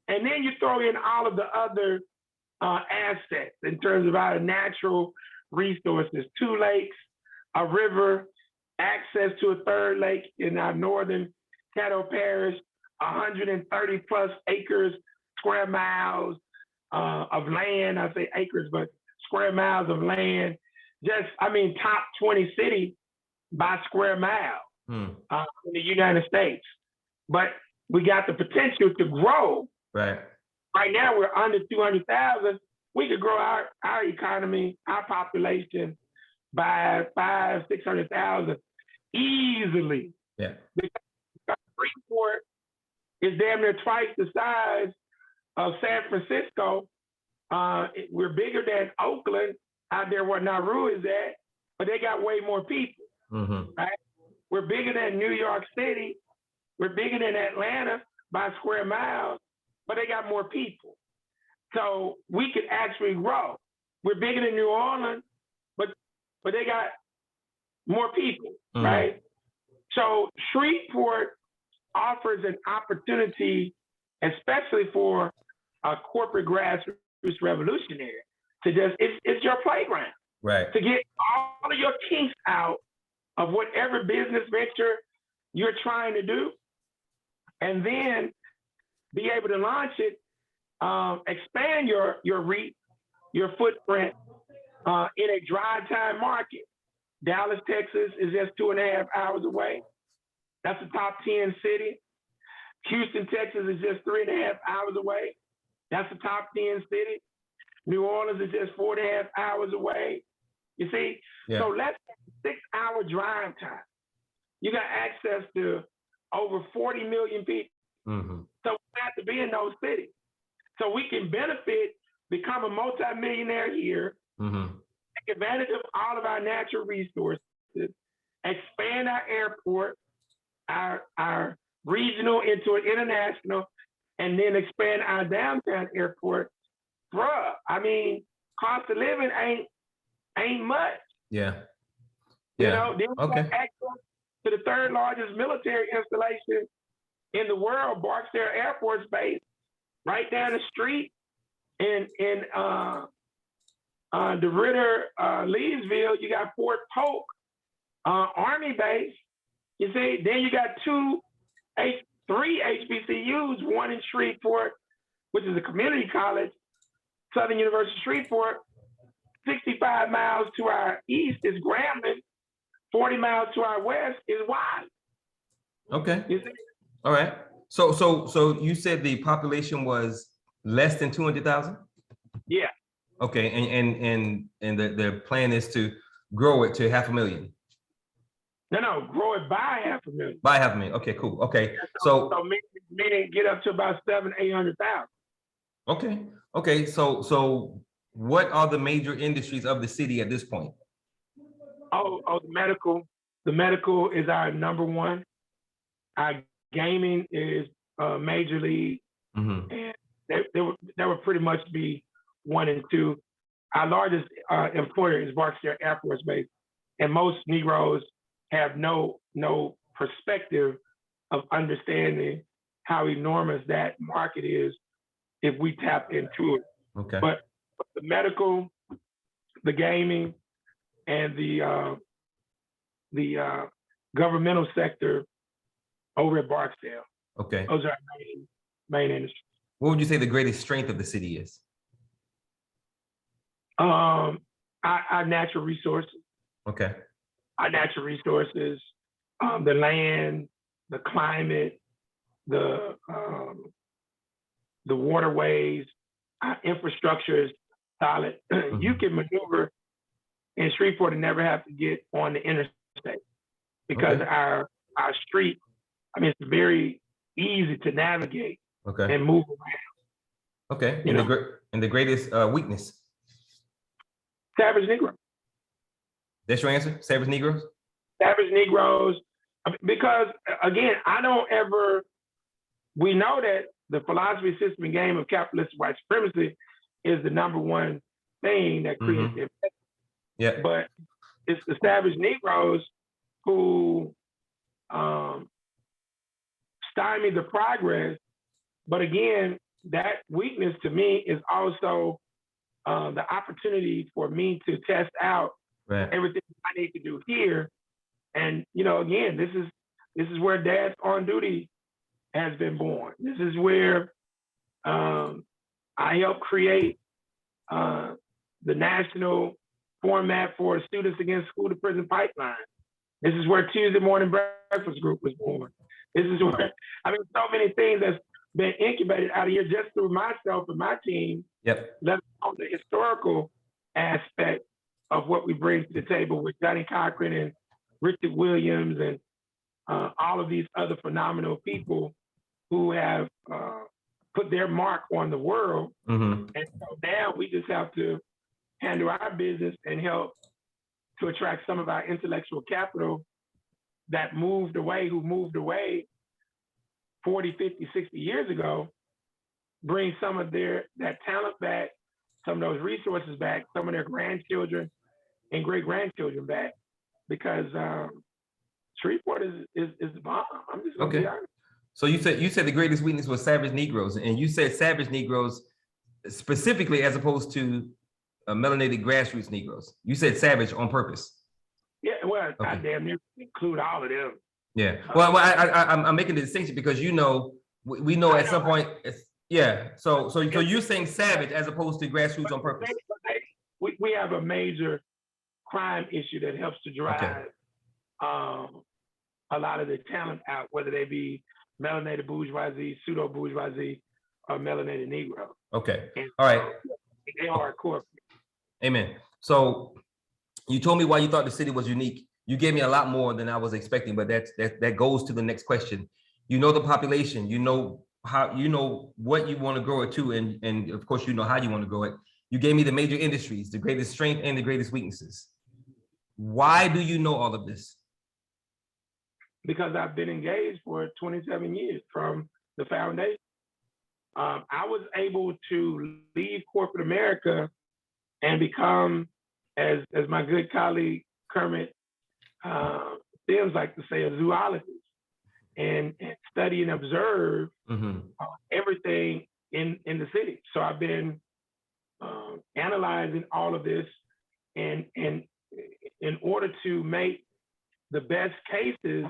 And then you throw in all of the other assets in terms of our natural resources, 2 lakes, a river, access to a 3rd lake in our northern Caddo Parish, 130 plus acres, square miles of land. I say acres, but square miles of land. Top 20 city by square mile in the United States. But we got the potential to grow. Right. Right now, we're under 200,000. We could grow our economy, our population by 500,000-600,000 easily. Yeah. Because Shreveport is damn near twice the size of San Francisco. We're bigger than Oakland, out there where Nauru is at, but they got way more people. Right? We're bigger than New York City. We're bigger than Atlanta by square miles, but they got more people. So we could actually grow. We're bigger than New Orleans, but they got more people, right? So Shreveport offers an opportunity, especially for a corporate grassroots revolutionary, to it's your playground. Right. To get all of your kinks out of whatever business venture you're trying to do, and then be able to launch it, expand your reach, your footprint in a dry time market. Dallas, Texas is just 2.5 hours away. That's a top 10 city. Houston, Texas is just 3.5 hours away. That's a top 10 city. New Orleans is just 4.5 hours away. You see? Yeah. So less than 6-hour drive time. You got access to over 40 million people. So we have to be in those cities. So we can benefit, become a multimillionaire here, take advantage of all of our natural resources, expand our airport, our regional into an international, and then expand our downtown airport. Bruh, I mean, cost of living ain't much. Yeah. You Yeah. know, then we Okay. got access to the third largest military installation in the world, Barksdale Air Force Base, right down the street in the Ritter Leesville. You got Fort Polk Army Base. You see, then you got three HBCUs, one in Shreveport, which is a community college, Southern University Shreveport. 65 miles to our east is Grambling. 40 miles to our west is Wiley. Okay. You see? All right. So you said the population was less than 200,000? Yeah. Okay. And the plan is to grow it to 500,000. No, grow it by 500,000. By 500,000. Okay, cool. Okay. So meaning get up to about 700,000-800,000. Okay. Okay. So what are the major industries of the city at this point? Oh, the medical. The medical is our number one. Our gaming is major league, Mm-hmm. and that would pretty much be 1 and 2. Our largest employer is Barksdale Air Force Base, and most Negroes have no perspective of understanding how enormous that market is if we tap into it. Okay. But the medical, the gaming, and the governmental sector over at Barksdale. Okay. Those are our main industries. What would you say the greatest strength of the city is? Our natural resources. Okay. Our natural resources, the land, the climate, the waterways, our infrastructure is solid. Mm-hmm. You can maneuver in Shreveport and never have to get on the interstate because our street, I mean, it's very easy to navigate and move around. Okay. And the greatest weakness? Savage Negro. That's your answer? Savage Negroes? Savage Negroes. Because again, we know that the philosophy, system, and game of capitalist white supremacy is the number one thing that creates Mm-hmm. it. Yeah. But it's the savage Negroes who stymie the progress. But again, that weakness to me is also the opportunity for me to test out everything I need to do here. And again, this is where Dad's on duty has been born. This is where I helped create the national format for Students Against School to Prison Pipeline. This is where Tuesday Morning Breakfast Group was born. This is where, so many things that's been incubated out of here just through myself and my team. Yep. Let alone the historical aspect of what we bring to the table with Johnny Cochran and Richard Williams and all of these other phenomenal people who have put their mark on the world. Mm-hmm. And so now we just have to handle our business and help to attract some of our intellectual capital that moved away 40, 50, 60 years ago, bring some of that talent back, some of those resources back, some of their grandchildren and great-grandchildren back, because Shreveport is the bomb. I'm just gonna be honest. So you said the greatest weakness was savage Negroes, and you said savage Negroes specifically as opposed to melanated grassroots Negroes. You said savage on purpose. Yeah, well, I damn near include all of them. Yeah. Well, I'm making the distinction because we know at some point. So you're saying savage as opposed to grassroots on purpose. We have a major crime issue that helps to drive a lot of the talent out, whether they be melanated bourgeoisie, pseudo bourgeoisie, or melanated Negro. Okay. And all right. They are Corp. Amen. So you told me why you thought the city was unique. You gave me a lot more than I was expecting, but that goes to the next question. You know the population, you know what you want to grow it to, and of course you know how you want to grow it. You gave me the major industries, the greatest strength and the greatest weaknesses. Why do you know all of this? because I've been engaged for 27 years from the foundation. I was able to leave corporate America and become, as my good colleague Kermit Sims like to say, a zoologist, and study and observe everything in the city. So I've been analyzing all of this, and in order to make the best cases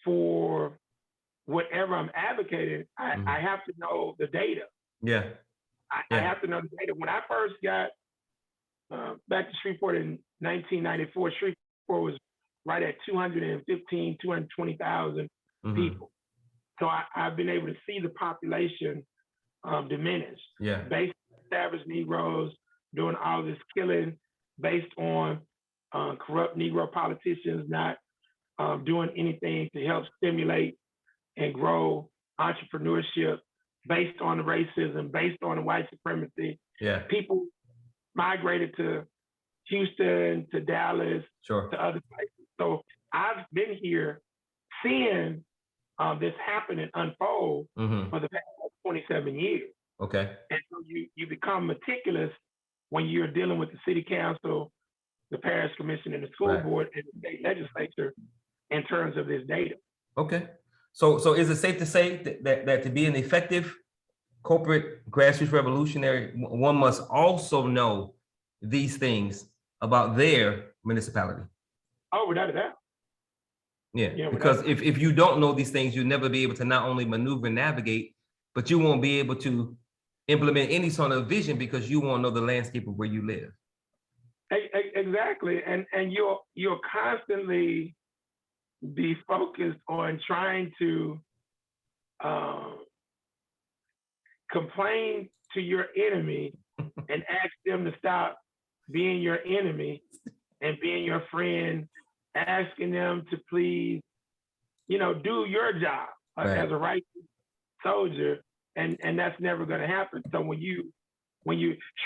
for whatever I'm advocating, I have to know the data. Yeah. I have to know the data. When I first got back to Shreveport in 1994, Shreveport was right at 215, 220,000 people. So I've been able to see the population diminish. Yeah. Based on established Negroes doing all this killing, based on corrupt Negro politicians not doing anything to help stimulate and grow entrepreneurship, based on the racism, based on the white supremacy. Yeah. People migrated to Houston, to Dallas, Sure. to other places. So I've been here seeing this happen and unfold for the past 27 years. Okay. And so you become meticulous when you're dealing with the city council, the parish commission, and the school board, and the state legislature in terms of this data. Okay. So is it safe to say that to be an effective corporate grassroots revolutionary, one must also know these things about their municipality? Oh, without a doubt. Yeah, because if you don't know these things, you'll never be able to not only maneuver and navigate, but you won't be able to implement any sort of vision because you won't know the landscape of where you live. Exactly, and you'll constantly be focused on trying to complain to your enemy and ask them to stop being your enemy and being your friend, asking them to please, do your job as a righteous soldier, and that's never going to happen. So when you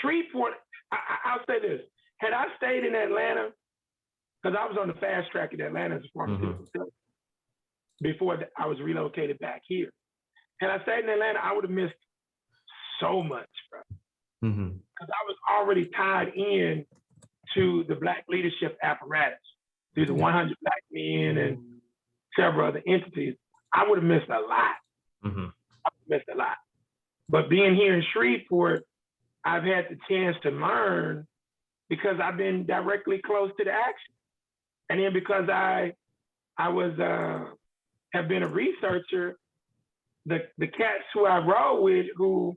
Shreveport, I'll say this: had I stayed in Atlanta, because I was on the fast track in Atlanta as a pharmaceutical before I was relocated back here. Had I stayed in Atlanta, I would have missed so much, bro. Because I was already tied in to the Black leadership apparatus through the 100 Black Men and several other entities. I would have missed a lot. I would have missed a lot. But being here in Shreveport, I've had the chance to learn because I've been directly close to the action. And then because I was have been a researcher, the cats who I roll with who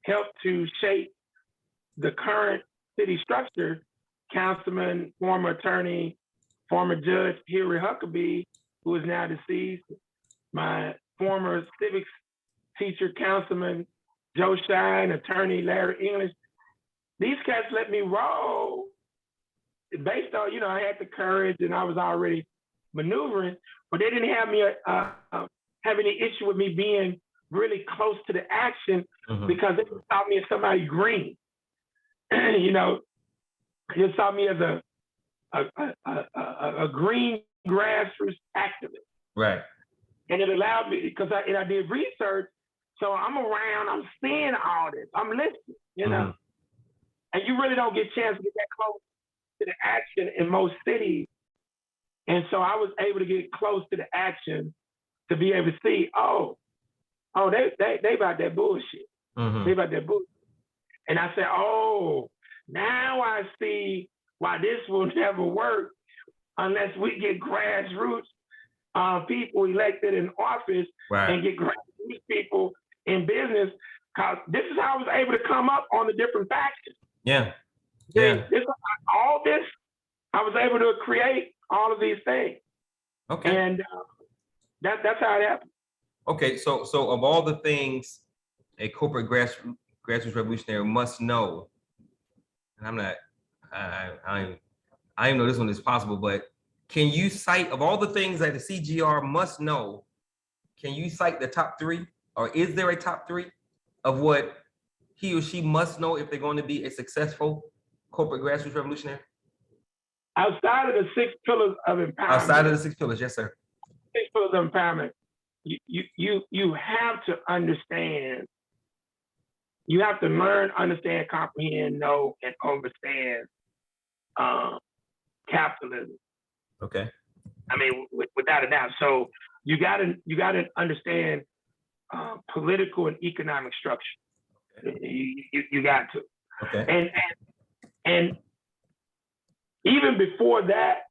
helped to shape the current city structure, councilman, former attorney, former judge Henry Huckabee, who is now deceased, my former civics teacher, councilman Joe Shine, attorney Larry English. These cats let me roll based on, I had the courage and I was already maneuvering, but they didn't have me have any issue with me being really close to the action because they saw me as somebody green. They saw me as a green grassroots activist. Right. And it allowed me, because I did research, so I'm around, I'm seeing all this, I'm listening, And you really don't get a chance to get that close to the action in most cities. And so I was able to get close to the action to be able to see, they about that bullshit. They about that bullshit. And I said, now I see why this will never work unless we get grassroots people elected in office and get grassroots people in business. Because this is how I was able to come up on the different factions. Yeah. All this, I was able to create all of these things. Okay. And that's how it happened. Okay, so of all the things a corporate grassroots revolutionary must know, and I don't know this one is possible, but can you cite, of all the things that the CGR must know, can you cite the top 3, or is there a top 3 of what he or she must know if they're going to be a successful corporate grassroots revolutionary? Outside of the 6 pillars of empowerment. Outside of the 6 pillars, yes, sir. Six pillars of empowerment. You have to understand. You have to learn, understand, comprehend, know, and understand capitalism. Okay. I mean, without a doubt. So you gotta understand political and economic structure. You got to. Okay. And even before that,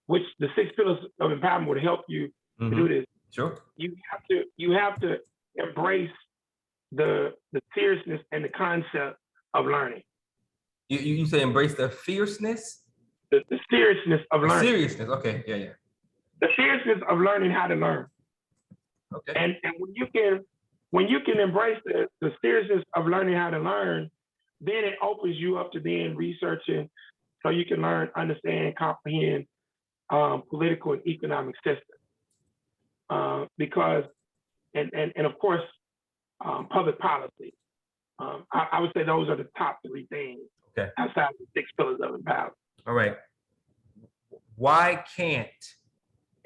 which the six pillars of empowerment would help you to do this. Sure. You have to embrace the seriousness and the concept of learning. You say embrace the fierceness? The seriousness of learning. Seriousness. Okay. Yeah. The seriousness of learning how to learn. Okay. And when you can embrace the seriousness of learning how to learn, then it opens you up to then researching so you can learn, understand, comprehend political and economic systems. Because, and of course, public policy. I would say those are the top three things outside of the six pillars of empowerment. All right. Why can't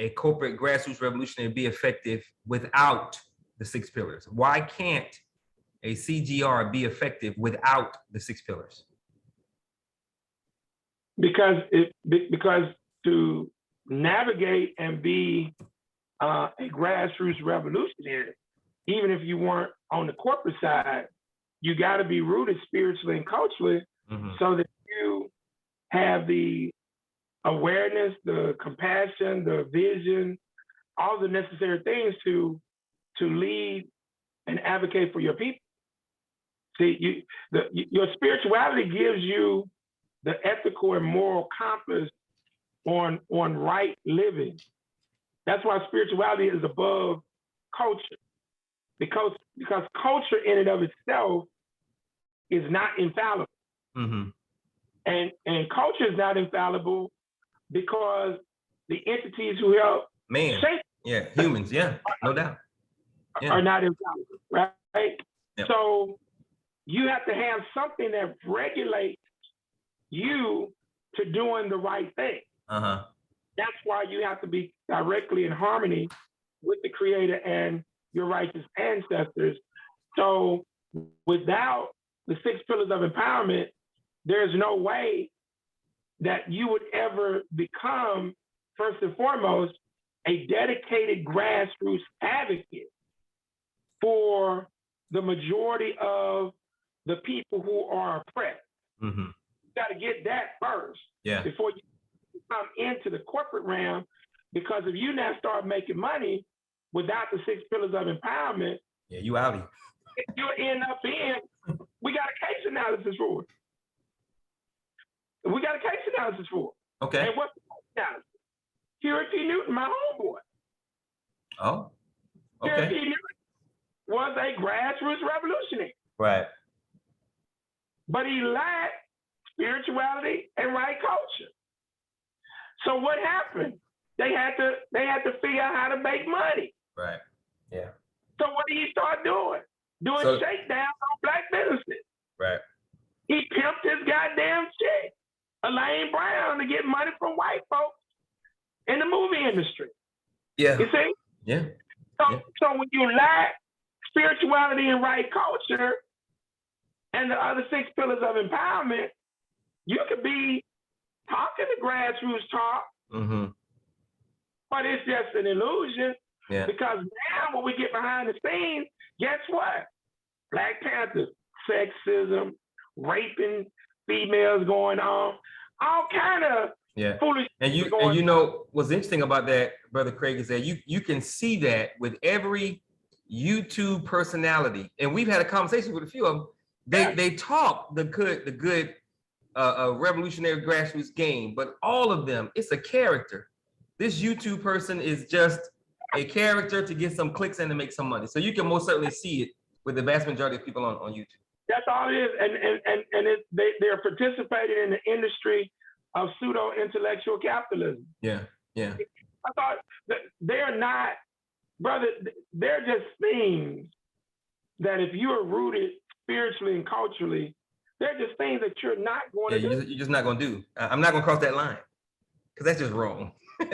a corporate grassroots revolutionary be effective without the six pillars? Why can't a CGR be effective without the six pillars? Because to navigate and be a grassroots revolutionary, even if you weren't on the corporate side, you got to be rooted spiritually and culturally so that you have the awareness, the compassion, the vision, all the necessary things to lead and advocate for your people. See, your spirituality gives you the ethical and moral compass on right living. That's why spirituality is above culture, because culture in and of itself is not infallible. And culture is not infallible because the entities who help shape humans, no doubt, are not infallible, right? Yep. So you have to have something that regulates you to doing the right thing. That's why you have to be directly in harmony with the Creator and your righteous ancestors. So without the six pillars of empowerment, there's no way that you would ever become, first and foremost, a dedicated grassroots advocate for the majority of the people who are oppressed. You got to get that first before you come into the corporate realm, because if you now start making money without the six pillars of empowerment, you outie. You'll end up in, we got a case analysis for it. Okay. And what's the case analysis? Q.T. Newton, my homeboy. Oh, okay. Q.T. Newton was a grassroots revolutionary. Right. But he lacked spirituality and right culture. So what happened? They had to figure out how to make money. Right. Yeah. So what did he start doing? Shakedowns on black businesses. Right. He pimped his goddamn chick, Elaine Brown, to get money from white folks in the movie industry. Yeah. You see? Yeah. So when you lack spirituality and right culture and the other six pillars of empowerment, you could be talking the grassroots talk, but it's just an illusion. Yeah. Because now when we get behind the scenes, guess what? Black Panthers, sexism, raping females going on, all kind of foolish. And you know what's interesting about that, Brother Craig, is that you can see that with every YouTube personality, and we've had a conversation with a few of them. They talk the good revolutionary grassroots game, but all of them, it's a character. This YouTube person is just a character to get some clicks and to make some money. So you can most certainly see it with the vast majority of people on YouTube. That's all it is, and they're participating in the industry of pseudo-intellectual capitalism. Yeah. I thought that they're not, brother, they're just things that if you are rooted spiritually and culturally, they're just things that you're not going to do. You're just not going to do. I'm not going to cross that line because that's just wrong.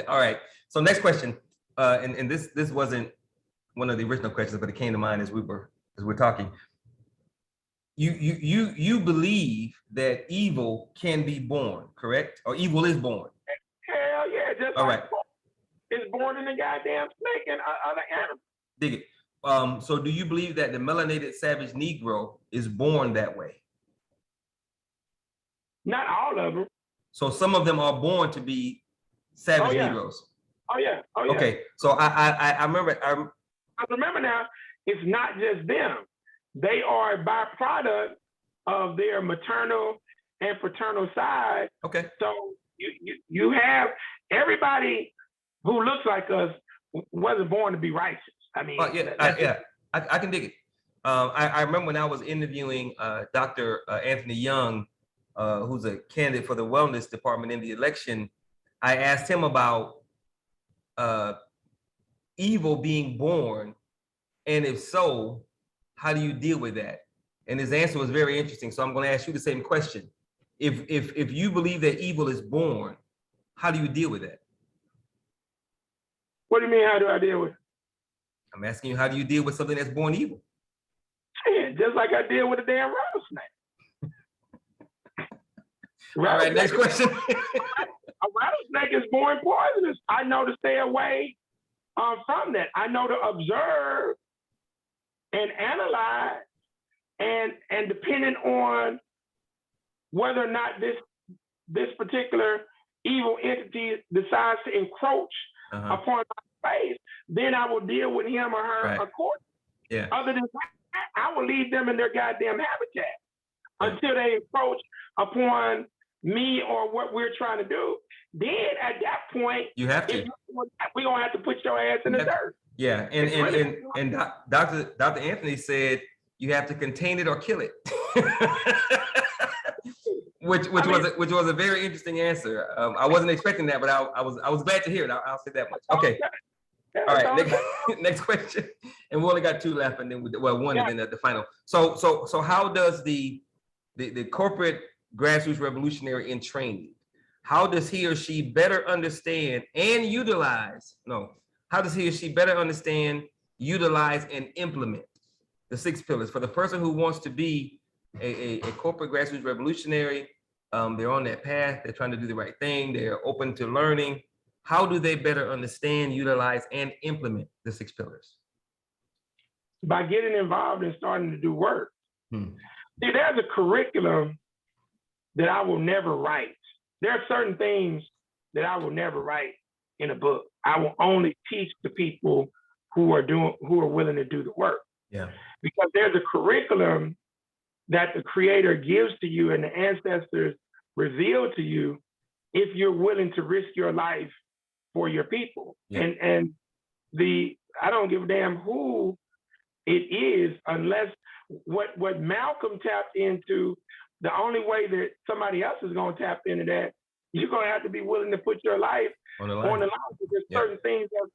All right. So next question. and this wasn't one of the original questions, but it came to mind as we're talking. You believe that evil can be born, correct? Or evil is born? Hell yeah, just All like right. it's born in the goddamn snake and other animals. Dig it. So do you believe that the melanated savage Negro is born that way? Not all of them. So some of them are born to be savage yeah. Negroes. Oh yeah. Oh yeah. Okay. So I remember. I remember now. It's not just them. They are a byproduct of their maternal and paternal side. Okay. So you have everybody who looks like us wasn't born to be righteous. I mean, I can dig it. I remember when I was interviewing Dr. Anthony Young, who's a candidate for the wellness department in the election. I asked him about evil being born, and if so, how do you deal with that? And his answer was very interesting. So I'm going to ask you the same question. If you believe that evil is born, how do you deal with that? What do you mean, how do I deal with it? I'm asking you, how do you deal with something that's born evil? Yeah, just like I deal with a damn rattlesnake. All right, next question. A rattlesnake is born poisonous. I know to stay away from that. I know to observe and analyze, and depending on whether or not this particular evil entity decides to encroach upon my space, then I will deal with him or her accordingly. Yeah. Other than that, I will leave them in their goddamn habitat until they encroach upon me or what we're trying to do. Then at that point, you have to. We're gonna have to put your ass in the dirt. Yeah, and Dr. Anthony said you have to contain it or kill it. which was a very interesting answer. I wasn't expecting that, but I was glad to hear it. I'll say that much. Okay. All right. Next question, and we only got two left, and then one, and then the final. So how does the corporate grassroots revolutionary in training? How does he or she better understand and utilize? No. How does he or she better understand, utilize, and implement the 6 pillars for the person who wants to be a corporate grassroots revolutionary? They're on that path. They're trying to do the right thing. They're open to learning. How do they better understand, utilize, and implement the 6 pillars? By getting involved and starting to do work. See, there's a curriculum that I will never write. There are certain things that I will never write in a book. I will only teach the people who are willing to do the work. Yeah. Because there's a curriculum that the Creator gives to you and the ancestors reveal to you if you're willing to risk your life for your people. Yeah. And I don't give a damn who it is, unless what Malcolm tapped into, the only way that somebody else is going to tap into that, you're going to have to be willing to put your life on the line. Because there's certain things that's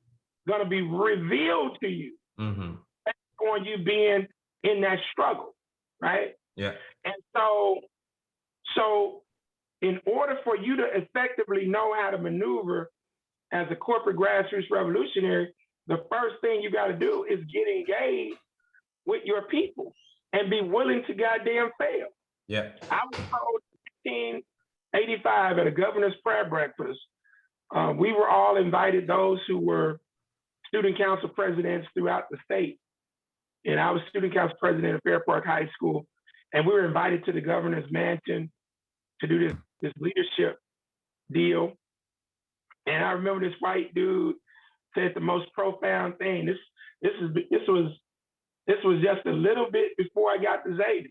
going to be revealed to you based on you being in that struggle, right? Yeah. And so in order for you to effectively know how to maneuver as a corporate grassroots revolutionary, the first thing you got to do is get engaged with your people and be willing to goddamn fail. Yeah. I was told in 1985 at a governor's prayer breakfast, we were all invited, those who were student council presidents throughout the state. And I was student council president of Fair Park High School. And we were invited to the governor's mansion to do this leadership deal. And I remember this white dude said the most profound thing. This was just a little bit before I got to Xavier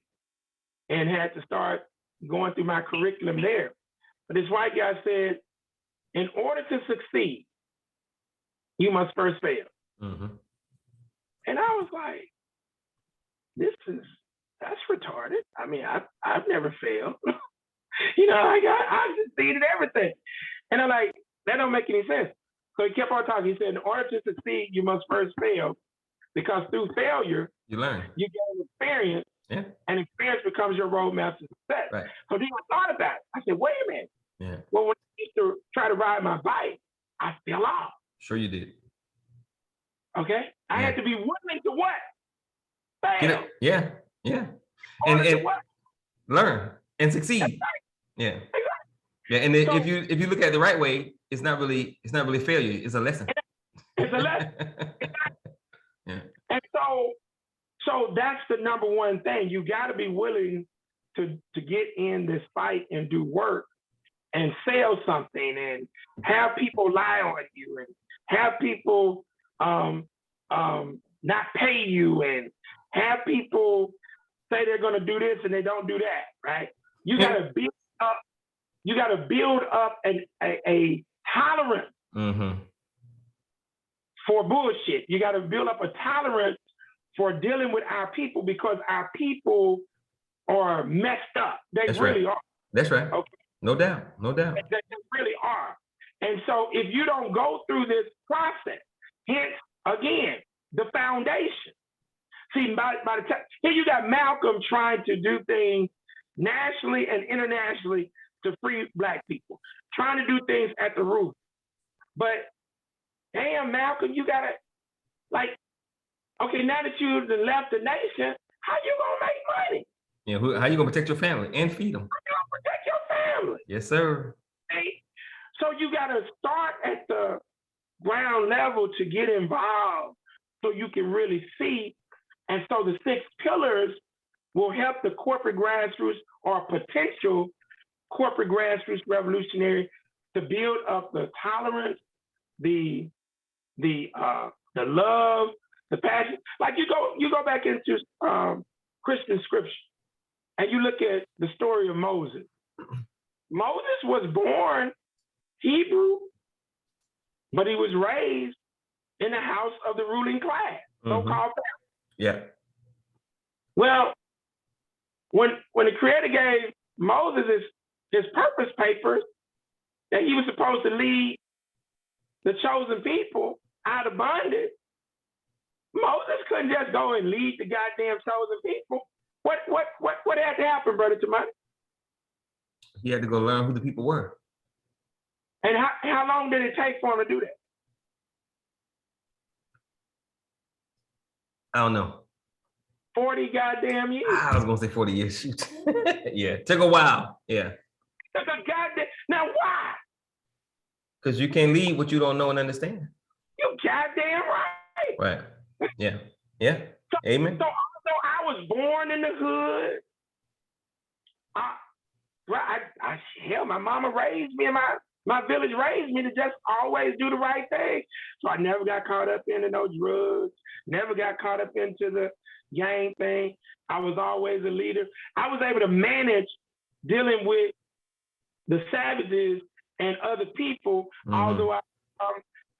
and had to start going through my curriculum there. But this white guy said, in order to succeed, you must first fail. And I was like, that's retarded. I mean, I've never failed. I succeeded everyththing. And I'm like, that don't make any sense. So he kept on talking. He said, in order to succeed, you must first fail, because through failure, you learn. You gain experience, yeah. And experience becomes your roadmap to success. Right. So then I thought about it. I said, wait a minute. Yeah. Well, when I used to try to ride my bike, I fell off. Sure you did. Okay, I had to be willing to what? Fail. Yeah. And what? learn and succeed. Yeah. Yeah. And so, if you look at it the right way, it's not really failure. It's a lesson. It's a lesson. Yeah. And so that's the number one thing. You got to be willing to get in this fight and do work and sell something and have people lie on you and have people not pay you and have people say they're going to do this and they don't do that, right? You got to build up. You got to build up a tolerance for bullshit. You got to build up a tolerance for dealing with our people because our people are messed up. They really are. That's right. Okay. No doubt. They really are. And so if you don't go through this process, hence, again, the foundation. See, by the time, here you got Malcolm trying to do things nationally and internationally to free Black people, trying to do things at the root. But damn, Malcolm, you gotta, like, okay, now that you've left the nation, how you gonna make money? Yeah, how you gonna protect your family and feed them? How you gonna protect your family? Yes, sir. Okay? So you gotta start at the ground level to get involved so you can really see. And so the 6 pillars will help the corporate grassroots or potential corporate grassroots revolutionary to build up the tolerance, the love, the passion. Like you go back into Christian scripture and you look at the story of Moses. Moses was born Hebrew, but he was raised in the house of the ruling class, so-called family. Yeah. Well, when the Creator gave Moses his purpose papers that he was supposed to lead the chosen people out of bondage, Moses couldn't just go and lead the goddamn chosen people. What had to happen, Brother Tamani? He had to go learn who the people were. And how long did it take for him to do that? I don't know. 40 goddamn years. I was gonna say 40 years. Shoot. Yeah, took a while. Yeah. Took a goddamn. Now why? Because you can't lead what you don't know and understand. You goddamn right. Right. Yeah. Yeah. Amen. So I was born in the hood. Hell, my mama raised me and my village raised me to just always do the right thing. So I never got caught up into no drugs, never got caught up into the gang thing. I was always a leader. I was able to manage dealing with the savages and other people, although I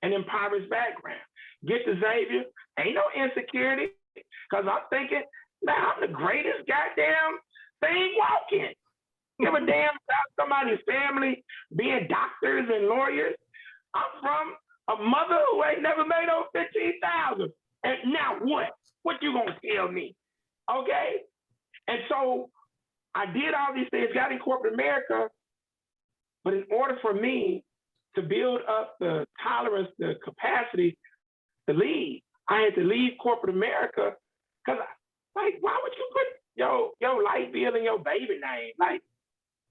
an impoverished background. Get to Xavier, ain't no insecurity, because I'm thinking, man, I'm the greatest goddamn thing walking. Give a damn about somebody's family being doctors and lawyers. I'm from a mother who ain't never made over 15,000. And now what? What you gonna tell me? Okay? And so I did all these things, got in corporate America, but in order for me to build up the tolerance, the capacity to lead, I had to leave corporate America because, like, why would you put your light bill in your baby name? Like,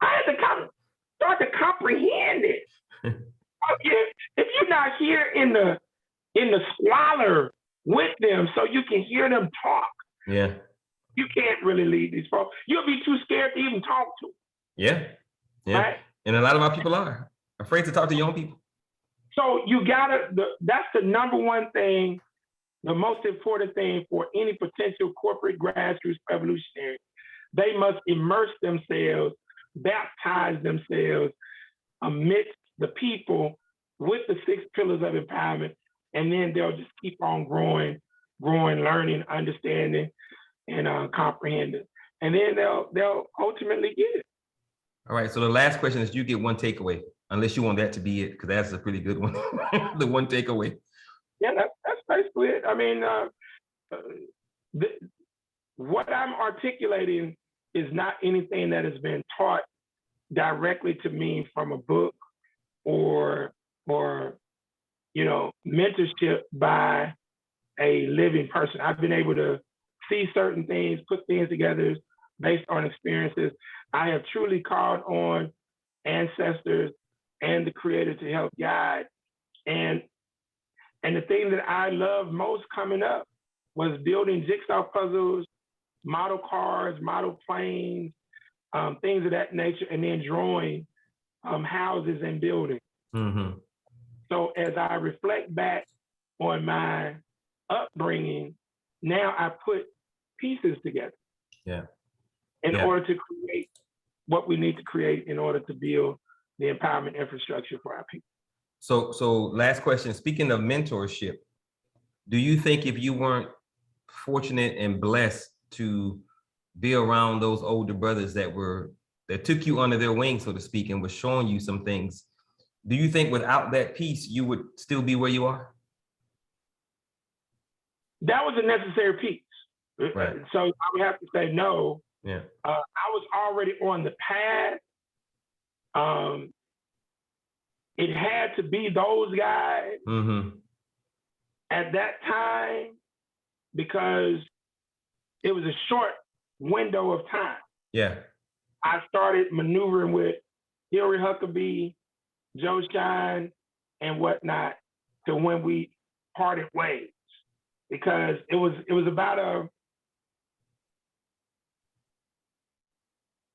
I had to start to comprehend it. If you're not here in the squalor with them, so you can hear them talk, you can't really lead these folks. You'll be too scared to even talk to them. Yeah. Right? And a lot of our people are afraid to talk to young people. So that's the number one thing, the most important thing for any potential corporate grassroots revolutionary. They must immerse themselves, baptize themselves amidst the people with the 6 pillars of empowerment, and then they'll just keep on growing, learning, understanding, and comprehending. And then they'll ultimately get it. All right, so the last question is, you get one takeaway, unless you want that to be it, because that's a pretty good one. The one takeaway. Yeah, that's basically it. I mean, what I'm articulating is not anything that has been taught directly to me from a book or mentorship by a living person. I've been able to see certain things, put things together based on experiences. I have truly called on ancestors and the Creator to help guide. And the thing that I loved most coming up was building jigsaw puzzles, model cars, model planes, things of that nature, and then drawing houses and buildings. Mm-hmm. So as I reflect back on my upbringing, now I put pieces together. Yeah. In order to create what we need to create in order to build the empowerment infrastructure for our people. So last question, speaking of mentorship, do you think if you weren't fortunate and blessed to be around those older brothers that took you under their wing, so to speak, and was showing you some things, do you think without that piece, you would still be where you are? That was a necessary piece. Right. So I would have to say no. Yeah. I was already on the path. It had to be those guys at that time because it was a short window of time. Yeah. I started maneuvering with Hillary Huckabee, Joe Shine, and whatnot to when we parted ways, because it was about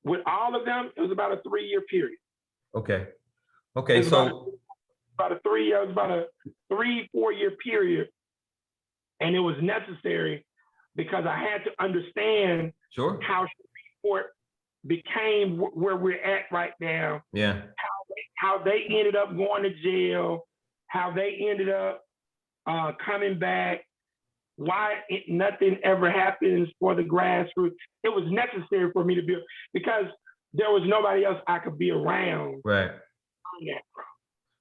with all of them, it was about a 3-year period. Okay. It was about a 3-4 year period. And it was necessary because I had to understand how Shreveport became where we're at right now. Yeah. How they ended up going to jail, how they ended up coming back, why nothing ever happens for the grassroots. It was necessary for me to build because there was nobody else I could be around. Right.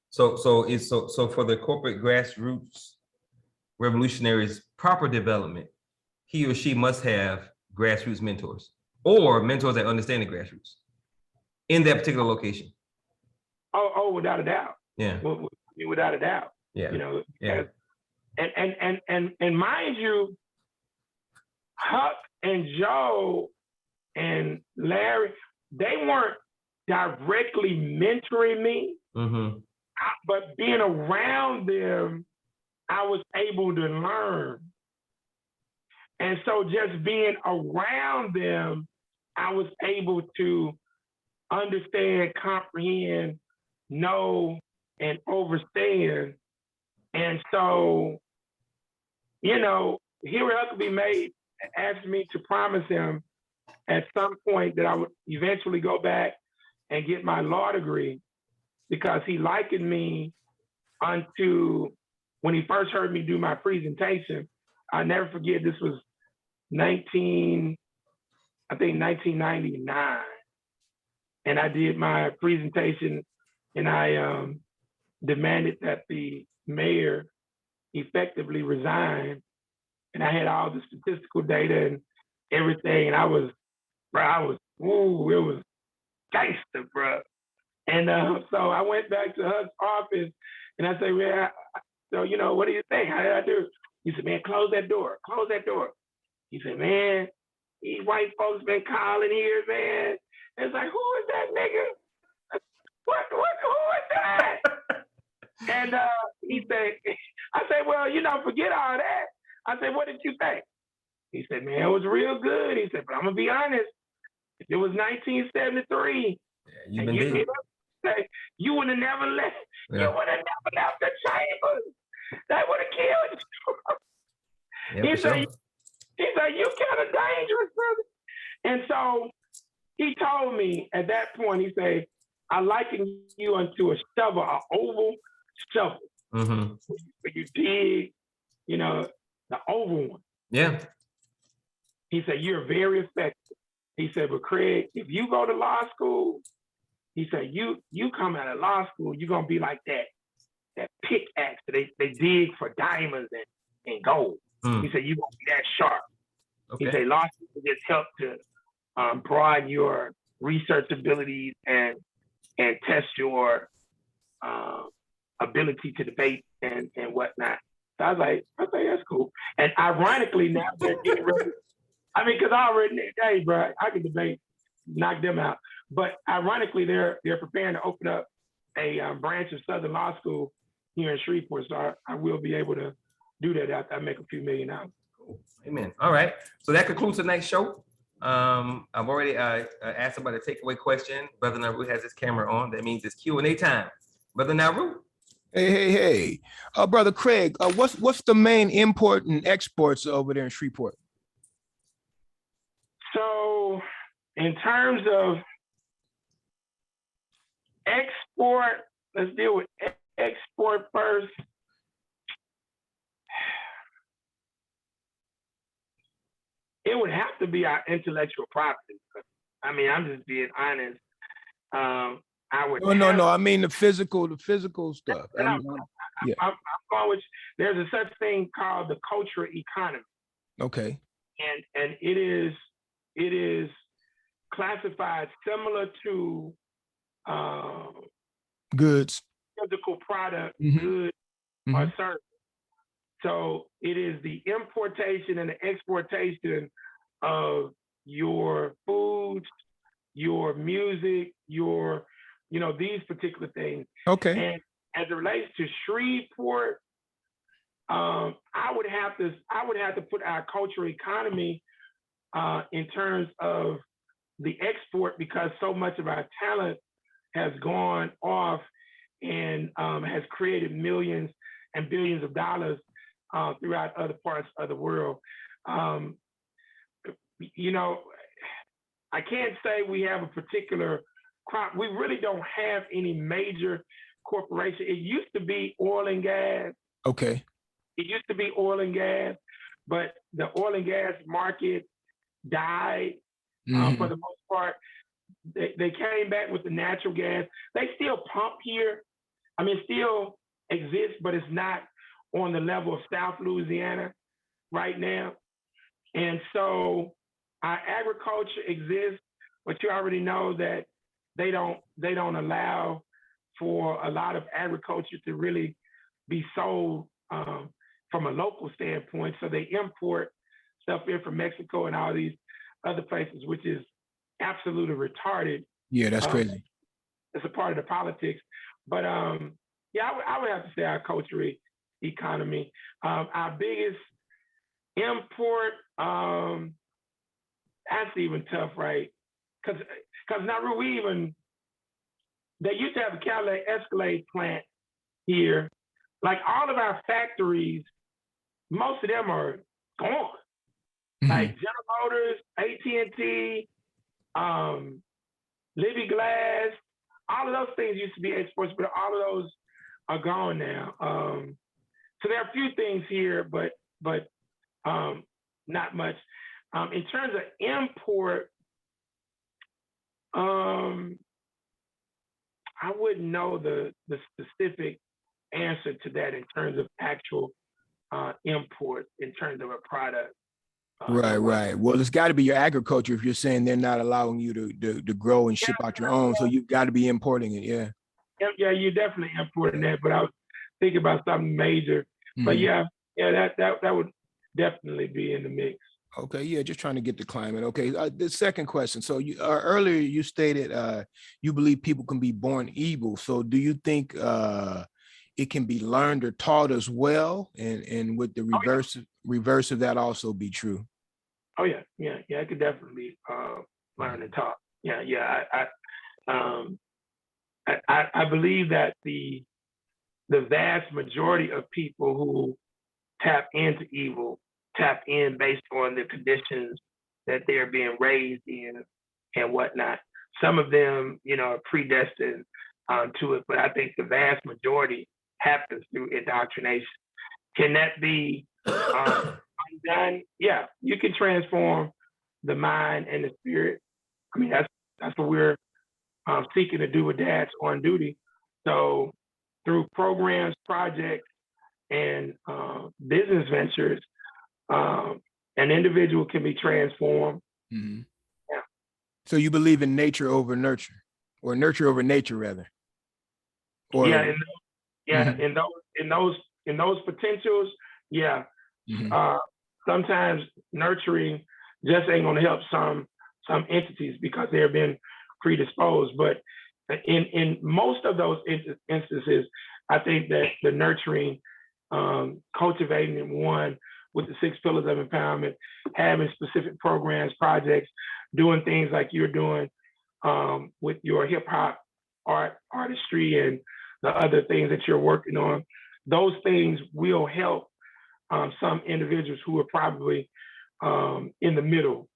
So for the corporate grassroots revolutionaries proper development, he or she must have grassroots mentors or mentors that understand the grassroots in that particular location. Oh, without a doubt. Yeah. Without a doubt. Yeah. You know, yeah. And mind you, Huck and Joe and Larry, they weren't directly mentoring me, but being around them, I was able to learn. And so just being around them, I was able to understand, comprehend, know, and understand. And so, you know, Hillary Huckabee asked me to promise him at some point that I would eventually go back and get my law degree, because he likened me unto, when he first heard me do my presentation, I'll never forget, this was 1999. And I did my presentation and I demanded that the mayor effectively resign. And I had all the statistical data and everything. And it was gangster, bro. And so I went back to Huck's office and I said, well, so, you know, what do you think? How did I do? He said, man, close that door. He said, man, these white folks been calling here, man. It's like, who is that nigga? Who is that? And he said, I said, well, you know, forget all that. I said, what did you think? He said, man, it was real good. He said, but I'm gonna be honest, if it was 1973, you would have never left. Yeah. You would have never left the chambers. That would have killed you. Yeah, he said, you kind of dangerous, brother. And so he told me at that point, he said, I liken you unto a shovel, an oval shovel. Where you dig, you know, the oval one. Yeah. He said, you're very effective. He said, but Craig, if you go to law school, he said, you come out of law school, you're gonna be like that pickaxe that they dig for diamonds and gold. He said, you're gonna be that sharp. Okay. He said, law school just help to broaden your research abilities and test your ability to debate and whatnot. So I was like, that's cool. And ironically, now they're getting ready. I mean, because I already, hey, bro, I can debate, knock them out. But ironically, they're preparing to open up a branch of Southern Law School here in Shreveport. So I will be able to do that after I make a few million out. Cool. Amen. All right. So that concludes tonight's show. I've already asked somebody to take away question. Brother Naru has his camera on. That means it's Q&A time. Brother Naru. Hey. Brother Craig, what's the main import and exports over there in Shreveport? So in terms of export, let's deal with export first. It would have to be our intellectual property. I mean, I'm just being honest. I would. No. I mean the physical stuff. I'm going with, there's a such thing called the cultural economy. Okay. And it is classified similar to goods, physical product, goods, or service. So it is the importation and the exportation of your foods, your music, your, these particular things. Okay. And as it relates to Shreveport, I would have to put our cultural economy in terms of the export, because so much of our talent has gone off and has created millions and billions of dollars throughout other parts of the world. I can't say we have a particular crop. We really don't have any major corporation. It used to be oil and gas. Okay. It used to be oil and gas, but the oil and gas market died for the most part. They came back with the natural gas. They still pump here. I mean, it still exists, but it's not on the level of South Louisiana right now. And so our agriculture exists, but you already know that they don't allow for a lot of agriculture to really be sold from a local standpoint. So they import stuff in from Mexico and all these other places, which is absolutely retarded. Yeah, that's crazy. It's a part of the politics. But I would have to say our cultural economy. Our biggest import, that's even tough, right? Because now they used to have a Cadillac Escalade plant here. Like all of our factories, most of them are gone. Like General Motors, AT&T, Libby Glass, all of those things used to be exports, but all of those are gone now. So there are a few things here, but not much. In terms of import, I wouldn't know the specific answer to that in terms of actual import in terms of a product. Right. Well, it's got to be your agriculture if you're saying they're not allowing you to grow and ship out your own. So you've got to be importing it. Yeah. Yeah, you're definitely importing that. But I was thinking about something major. But that would definitely be in the mix. Okay, yeah, just trying to get the climate. Okay, the second question. So you earlier you stated you believe people can be born evil. So do you think it can be learned or taught as well? And would the reverse of that also be true? Oh yeah, it could definitely be learned and taught. I believe that the vast majority of people who tap into evil tap in based on the conditions that they're being raised in and whatnot. Some of them, are predestined to it, but I think the vast majority happens through indoctrination. Can that be undone? Yeah, you can transform the mind and the spirit. I mean, that's what we're seeking to do with Dads on Duty. So through programs, projects, and business ventures, an individual can be transformed. Mm-hmm. Yeah. So you believe in nature over nurture, or nurture over nature, rather? Or, in those potentials, Yeah. Mhm. Sometimes nurturing just ain't gonna help some entities because they've been predisposed. But in most of those instances, I think that the nurturing, cultivating one with the 6 pillars of empowerment, having specific programs, projects, doing things like you're doing with your hip hop artistry and the other things that you're working on, those things will help some individuals who are probably in the middle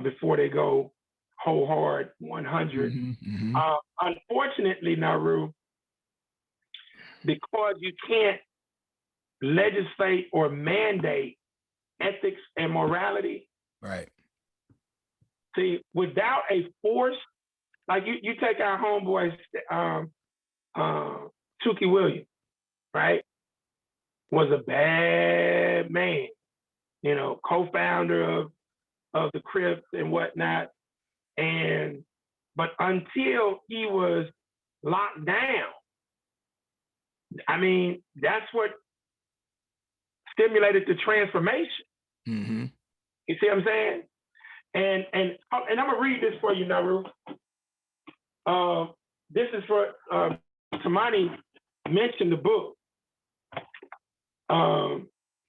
before they go whole hard 100. Mhm. Mhm. Unfortunately, Naru, because you can't legislate or mandate ethics and morality, Right. see, without a force, like you take our homeboy, Tookie Williams, right? Was a bad man, you know, co-founder of the Crips and whatnot. But until he was locked down, I mean, that's what stimulated the transformation. Mm-hmm. You see what I'm saying? And I'm gonna read this for you, Naru. This is for Tamani mentioned the book,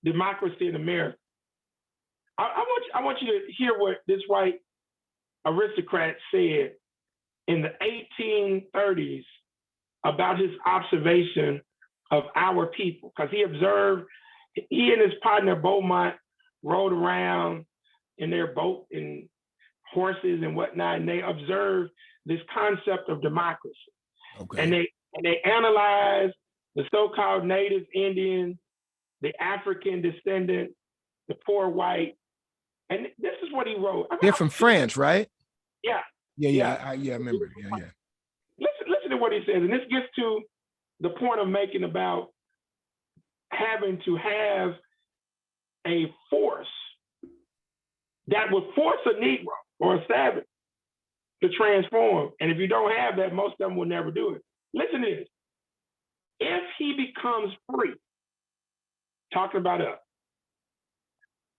Democracy in America. I want you to hear what this white aristocrat said in the 1830s about his observation of our people, because he observed, he and his partner Beaumont rode around in their boat and horses and whatnot, and they observed this concept of democracy. Okay. And they analyzed the so-called native Indian, the African descendant, the poor white, and this is what he wrote. They're from France, right? Yeah. Yeah. I remember. Yeah. Listen to what he says, and this gets to the point I'm making about having to have a force that would force a Negro or a savage to transform. And if you don't have that, most of them will never do it. Listen to this. If he becomes free, talking about us,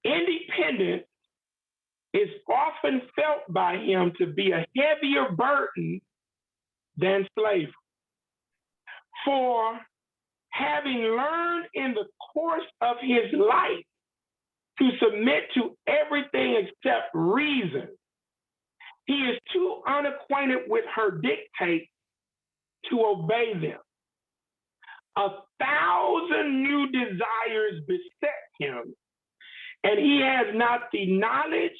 independence is often felt by him to be a heavier burden than slavery. For having learned in the course of his life to submit to everything except reason, he is too unacquainted with her dictates to obey them. 1,000 new desires beset him, and he has not the knowledge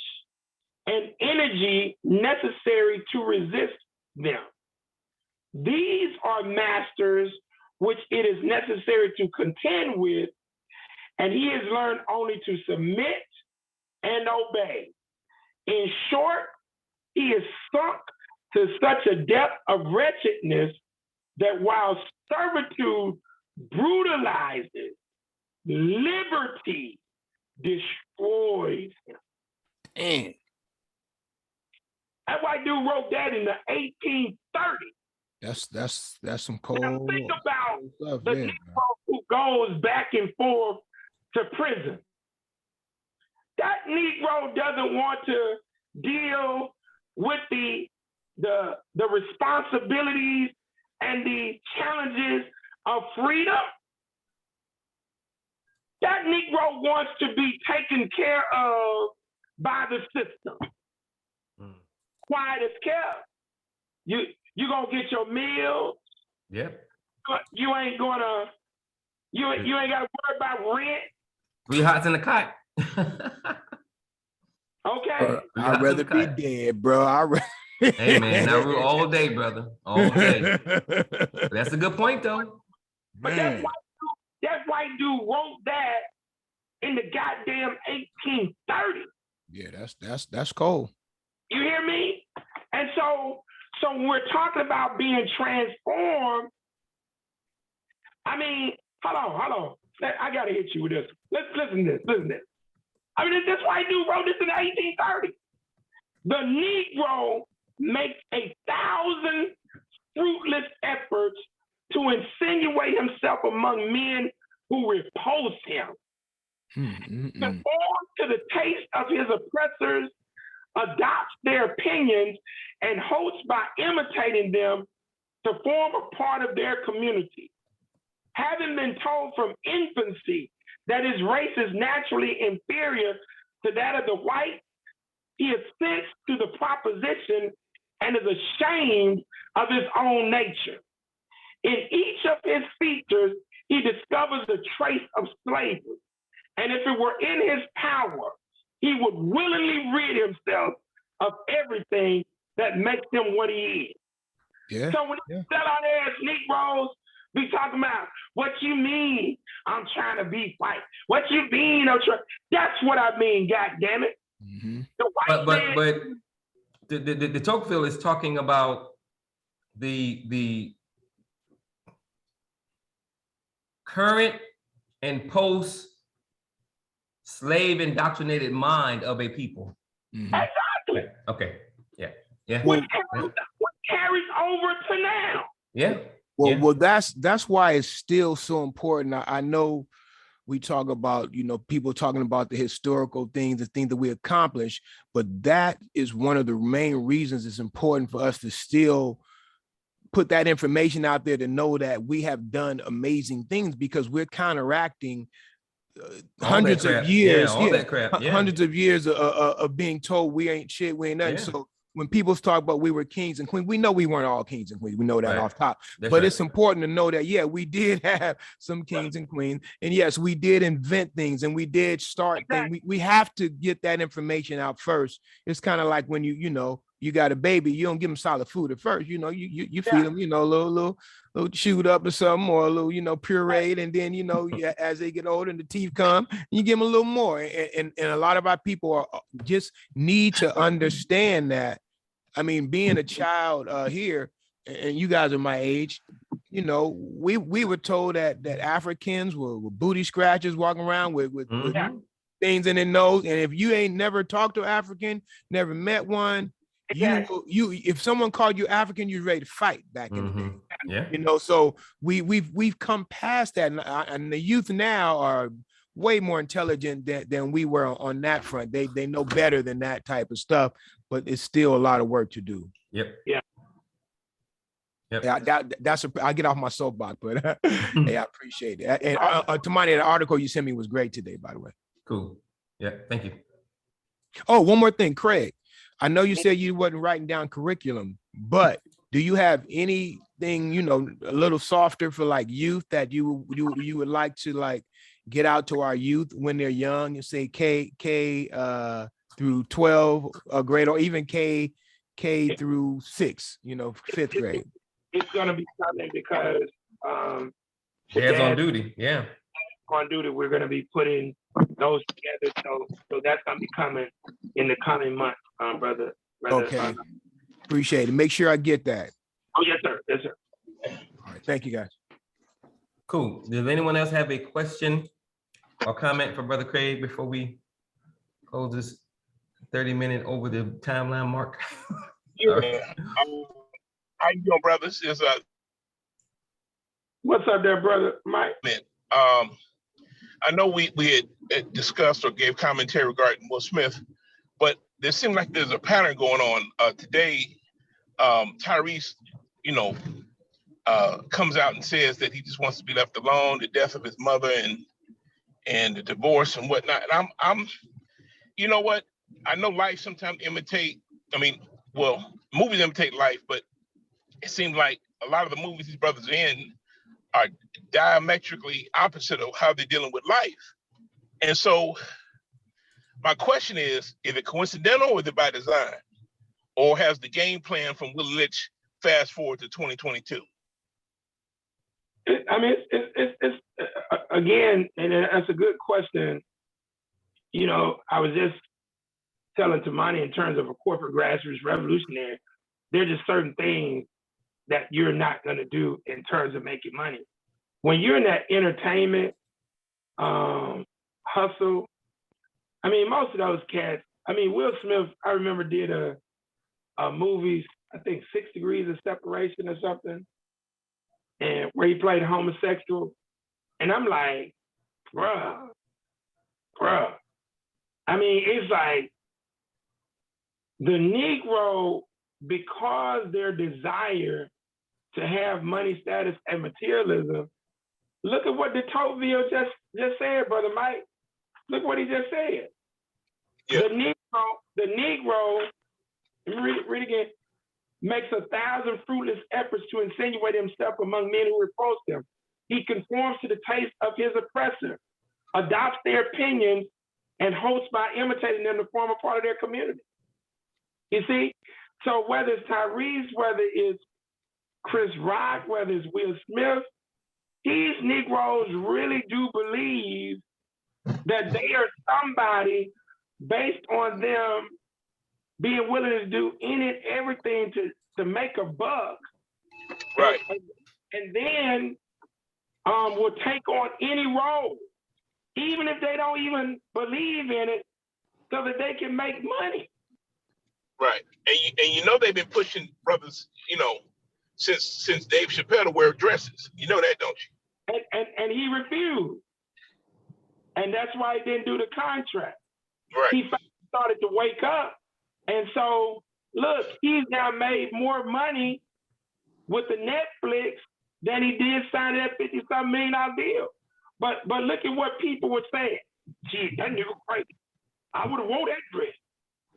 and energy necessary to resist them. These are masters which it is necessary to contend with, and he has learned only to submit and obey. In short, he is sunk to such a depth of wretchedness that while servitude brutalizes, liberty destroys him. Damn. That white dude wrote that in the 1830s. That's some cold. Now think about stuff, the Negro who goes back and forth to prison. That Negro doesn't want to deal with the responsibilities and the challenges of freedom. That Negro wants to be taken care of by the system. Quiet as kept. You gonna get your meals. Yep. You ain't gotta worry about rent. We hot in the cot. Okay. I'd rather be dead, bro. Hey man, Naru all day, brother. All day. That's a good point though. But that white dude wrote that in the goddamn 1830s. Yeah, that's cold. You hear me? And so when we're talking about being transformed, I mean, hold on. I gotta hit you with this. Listen to this. I mean, this white dude wrote this in the 1830s. The Negro makes 1,000 fruitless efforts to insinuate himself among men who repulse him. conforms to the taste of his oppressors, adopts their opinions, and hopes by imitating them to form a part of their community. Having been told from infancy that his race is naturally inferior to that of the white, he assents to the proposition and is ashamed of his own nature. In each of his features, he discovers a trace of slavery. And if it were in his power, he would willingly rid himself of everything that makes him what he is. Yeah. So when you sell out there as Negroes, we talking about what you mean I'm trying to be white. What you mean that's what I mean, God damn it. The white but the Tocqueville is talking about the current and post slave indoctrinated mind of a people. Exactly. Okay. Yeah. What carries over to now. Yeah. Well, that's why it's still so important. I know we talk about, people talking about the historical things, the things that we accomplish, but that is one of the main reasons it's important for us to still put that information out there, to know that we have done amazing things, because we're counteracting hundreds of years, hundreds of years of being told we ain't shit, we ain't nothing. So when people talk about we were kings and queens, we know we weren't all kings and queens. We know that off top. But it's important to know that, we did have some kings and queens. And yes, we did invent things and we did start things. We have to get that information out first. It's kind of like when you got a baby, you don't give them solid food at first. You feed them, a little chewed up or something, or a little, pureed. And then, as they get older and the teeth come, you give them a little more. And a lot of our people just need to understand that. I mean, being a child here, and you guys are my age, we were told that Africans were booty scratchers walking around with things in their nose. And if you ain't never talked to an African, never met one, if someone called you African, you're ready to fight back in the day. Yeah. So we've come past that, and the youth now are way more intelligent than we were on that front. They know better than that type of stuff, but it's still a lot of work to do. Yep. Yeah. That's I get off my soapbox, but hey, I appreciate it. And Tamani, the article you sent me was great today, by the way. Cool. Yeah. Thank you. Oh, one more thing, Craig. I know you said you wasn't writing down curriculum, but do you have anything, a little softer for like youth that you would like to get out to our youth when they're young, and say K through 12 grade, or even K through 6, 5th grade? It's going to be something because Dad's on duty. Yeah. On duty, we're going to be putting those together. So that's going to be coming in the coming months, brother. Okay. Appreciate it. Make sure I get that. Oh, yes, sir. Yes, sir. All right. Thank you, guys. Cool. Does anyone else have a question or comment for Brother Craig before we close this 30-minute over the timeline mark? How you doing, brothers? What's up there, brother Mike? I know we had discussed or gave commentary regarding Will Smith, but there seems like there's a pattern going on. Today, Tyrese, comes out and says that he just wants to be left alone, the death of his mother and the divorce and whatnot. And I'm you know what? I know life sometimes movies imitate life, but it seems like a lot of the movies these brothers are in are diametrically opposite of how they're dealing with life. And so my question is it coincidental or is it by design? Or has the game plan from Willie Litch fast forward to 2022? It's again, and that's a good question. I was just telling Tamani, in terms of a corporate grassroots revolutionary, there are just certain things that you're not going to do in terms of making money. When you're in that entertainment hustle, most of those cats, Will Smith, I remember did a movie, I think 6 Degrees of Separation or something, and where he played homosexual. And I'm like, bruh, bruh, I mean, it's like the Negro, because their desire to have money, status, and materialism. Look at what DeTocqueville just said, Brother Mike. Look what he just said. Yeah. The Negro, let me read again, makes 1,000 fruitless efforts to insinuate himself among men who repulse him. He conforms to the taste of his oppressor, adopts their opinions, and hopes by imitating them to form a part of their community. You see? So whether it's Tyrese, whether it's Chris Rock, whether it's Will Smith, these Negroes really do believe that they are somebody based on them being willing to do any and everything to make a buck. Right. And then will take on any role, even if they don't even believe in it, so that they can make money. Right. And you know they've been pushing brothers, you know, since Dave Chappelle to wear dresses. You know that, don't you? And he refused. And that's why he didn't do the contract. Right. He started to wake up. And so, look, he's now made more money with the Netflix than he did signing that $50-something million deal. But look at what people were saying. Gee, that nigga crazy. I would have wore that dress.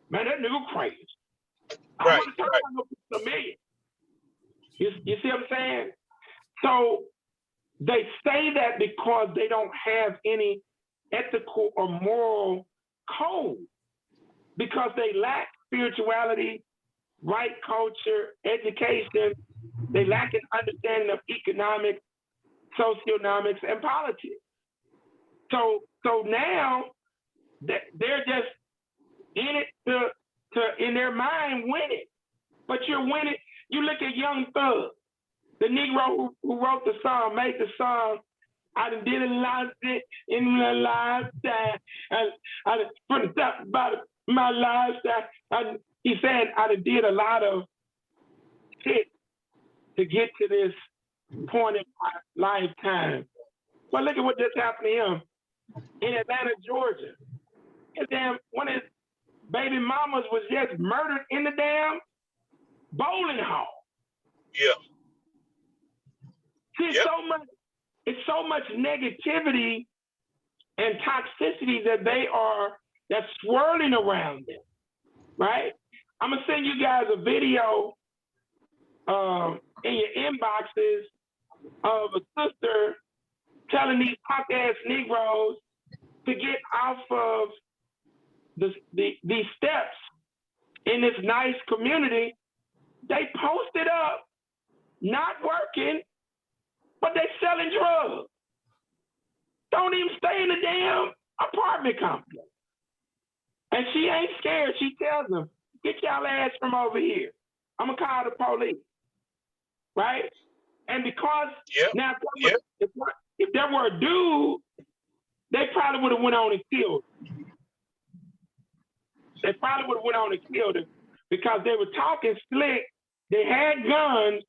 Man, that nigga crazy. I would have turned $1 million. You see what I'm saying? So they say that because they don't have any ethical or moral code, because they lack spirituality, right culture, education. They lack an understanding of economics, socioeconomics, and politics. So now they're just in it to in their mind win it. But you're winning. You look at Young Thug, the Negro who wrote the song, made the song. I done did a lot of it in my lifetime. I done from the top about my lifestyle. He said I done did a lot of shit to get to this point in my lifetime. Well, look at what just happened to him in Atlanta, Georgia. His damn one of his baby mamas was just murdered in the damn bowling hall. Yeah. See, it's so much negativity and toxicity that's swirling around them, right? I'm gonna send you guys a video in your inboxes of a sister telling these punk ass Negroes to get off of these steps in this nice community. They posted up, not working, but they selling drugs. Don't even stay in the damn apartment complex. And she ain't scared. She tells them, get y'all ass from over here. I'm gonna call the police, right? And because now, if there were a dude, they probably would have went on and killed him. They probably would have went on and killed him because they were talking slick. They had guns,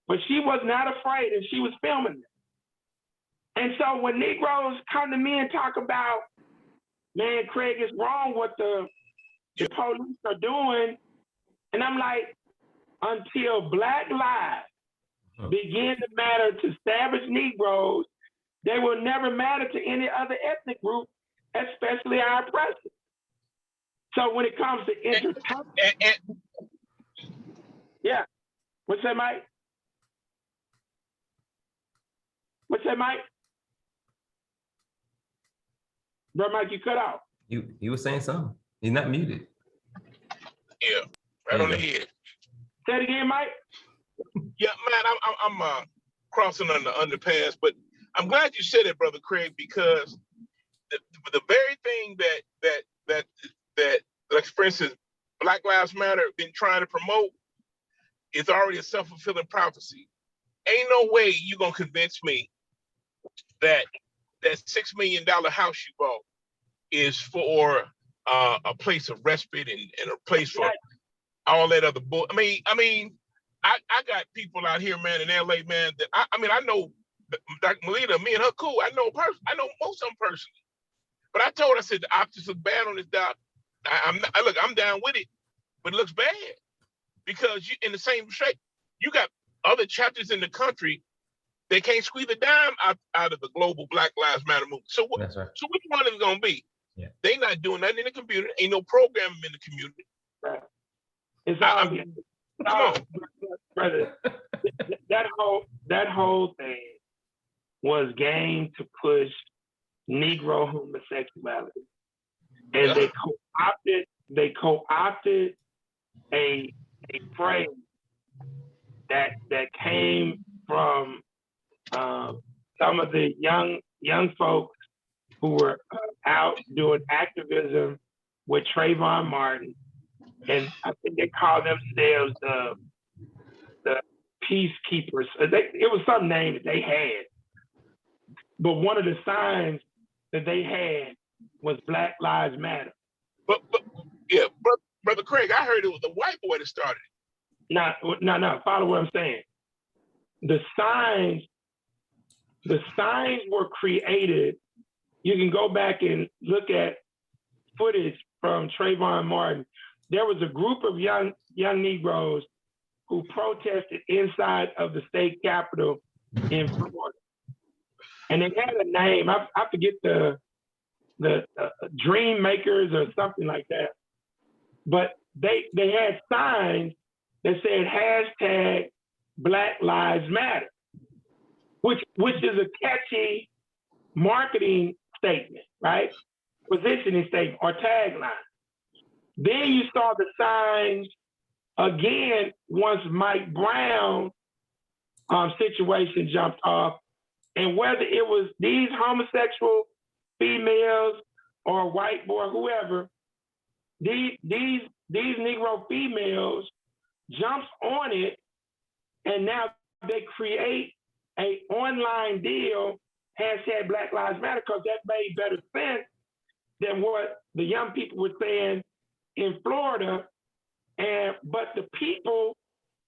but she was not afraid, and she was filming them. And so when Negroes come to me and talk about, man, Craig, it's wrong what the police are doing, and I'm like, until Black lives begin to matter to savage Negroes, they will never matter to any other ethnic group, especially our oppressors. So when it comes to entertainment, yeah. What's that, Mike? What's that, Mike? Bro, Mike, you cut out. You were saying something. You're not muted. Yeah, right on the head. Say it again, Mike. Yeah, man, I'm crossing on the underpass, but I'm glad you said it, Brother Craig, because the very thing that like for instance, Black Lives Matter been trying to promote is already a self-fulfilling prophecy. Ain't no way you gonna convince me that $6 million house you bought is for a place of respite and a place for all that other bull. I mean, I got people out here, man, in LA, man, that I know Dr. Melita, me and her cool. I know most of them personally. But I told her, I said, the optics look bad on this doc. I'm down with it, but it looks bad because you in the same shape. You got other chapters in the country they can't squeeze a dime out of the global Black Lives Matter movement. So That's right. So which one is it gonna be? Yeah. They not doing nothing in the community. Ain't no programming in the community. Right. It's all Come on. brother. that whole thing was game to push Negro homosexuality, and they co-opted a phrase that came from some of the young folks who were out doing activism with Trayvon Martin, and I think they called themselves the peacekeepers. It was some name that they had, but one of the signs that they had was Black Lives Matter. But yeah, brother Craig, I heard it was the white boy that started it. No. Follow what I'm saying. The signs were created. You can go back and look at footage from Trayvon Martin. There was a group of young Negroes who protested inside of the state capitol in Florida, and they had a name. I forget the Dream Makers or something like that. But they had signs that said #Black Lives Matter, which is a catchy marketing statement, right? Positioning statement or tagline. Then you saw the signs again once Mike Brown situation jumped off, and whether it was these homosexual females or white boy, whoever, these Negro females jumps on it, and now they create a online deal, #Black Lives Matter, because that made better sense than what the young people were saying in Florida. But the people,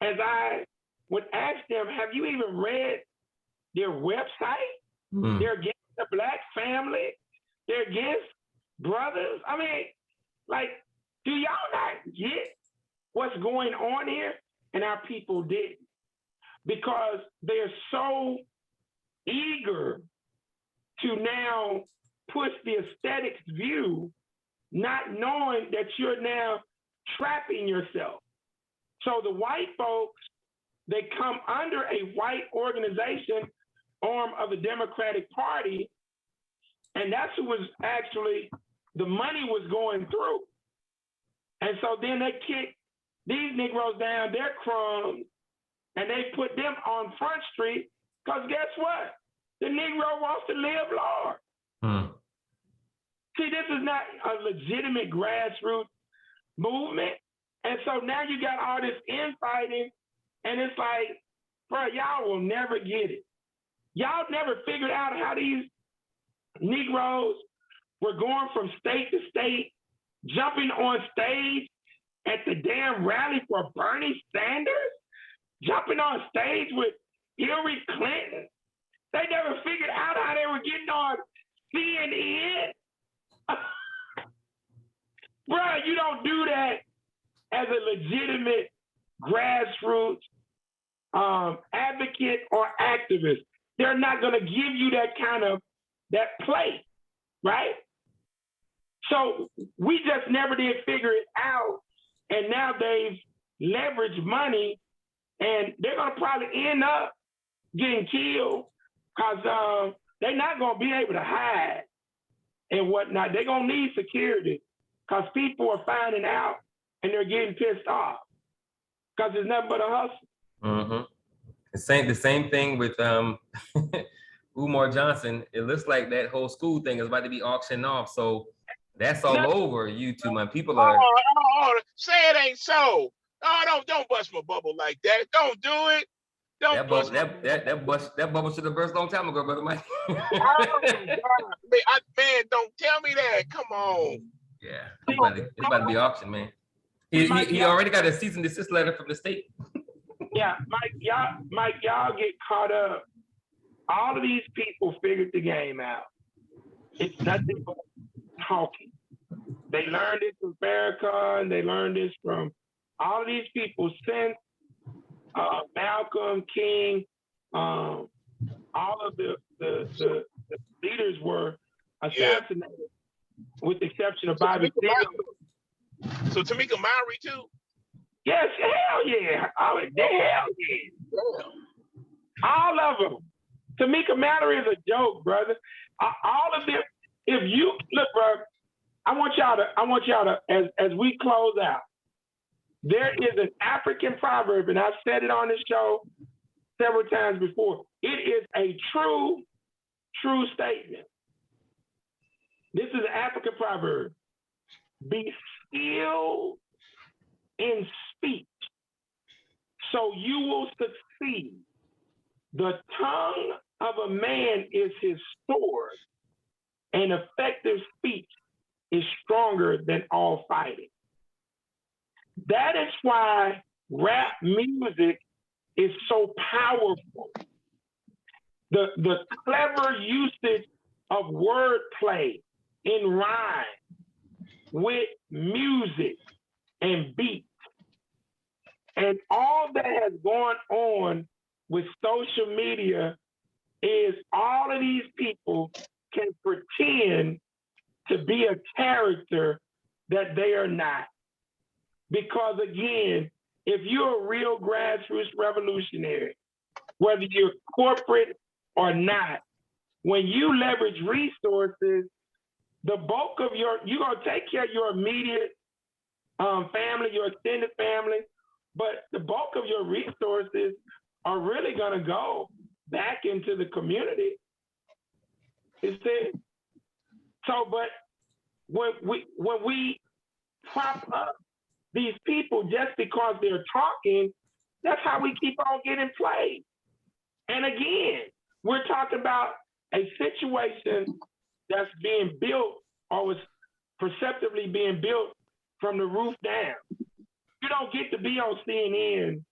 as I would ask them, have you even read their website? They're against the Black family. They're against brothers. I mean, like, do y'all not get what's going on here? And our people didn't, because they're so eager to now push the aesthetics view, not knowing that you're now trapping yourself. So the white folks, they come under a white organization, arm of the Democratic Party, and that's who was actually, the money was going through. And so then they kick these Negroes down their crumbs, and they put them on Front Street, because guess what? The Negro wants to live large. See, this is not a legitimate grassroots movement. And so now you got all this infighting, and it's like, bro, y'all will never get it. Y'all never figured out how these Negroes were going from state to state, jumping on stage at the damn rally for Bernie Sanders, jumping on stage with Hillary Clinton. They never figured out how they were getting on CNN. Bruh, you don't do that as a legitimate grassroots advocate or activist. They're not gonna give you that play, right? So we just never did figure it out, and now they've leveraged money, and they're gonna probably end up getting killed, because they're not gonna be able to hide and whatnot. They're gonna need security, because people are finding out and they're getting pissed off, because it's nothing but a hustle. The same thing with Umar Johnson. It looks like that whole school thing is about to be auctioned off. So that's all over YouTube, man. People are. Oh, say it ain't so. Oh, don't bust my bubble like that. Don't do it. That bubble should have burst a long time ago, brother Mike. Oh, God. Man, don't tell me that. Come on. Yeah, it's about to be auctioned, man. He already got a cease and desist letter from the state. Yeah, Mike, y'all get caught up. All of these people figured the game out. It's nothing but talking. They learned it from Farrakhan. They learned this from all of these people since Malcolm, King, all of the leaders were assassinated, with the exception of Bobby Seale. So Tamika Mallory too? Yes, hell yeah. Oh, hell yeah. All of them. Tamika Mallory is a joke, brother. All of them. If you look, bro, I want y'all to, as we close out, there is an African proverb, and I've said it on this show several times before. It is a true statement. This is an African proverb. Be still in speech, so you will succeed. The tongue of a man is his sword, and effective speech is stronger than all fighting. That is why rap music is so powerful. The clever usage of wordplay in rhyme with music and beat, and all that has gone on with social media is all of these people can pretend to be a character that they are not. Because again, if you're a real grassroots revolutionary, whether you're corporate or not, when you leverage resources, the bulk of you're gonna take care of your immediate family, your extended family, but the bulk of your resources are really gonna go back into the community. You see? So, but when we prop up these people just because they're talking, that's how we keep on getting played. And again, we're talking about a situation that's being built or was perceptively being built from the roof down. You don't get to be on CNN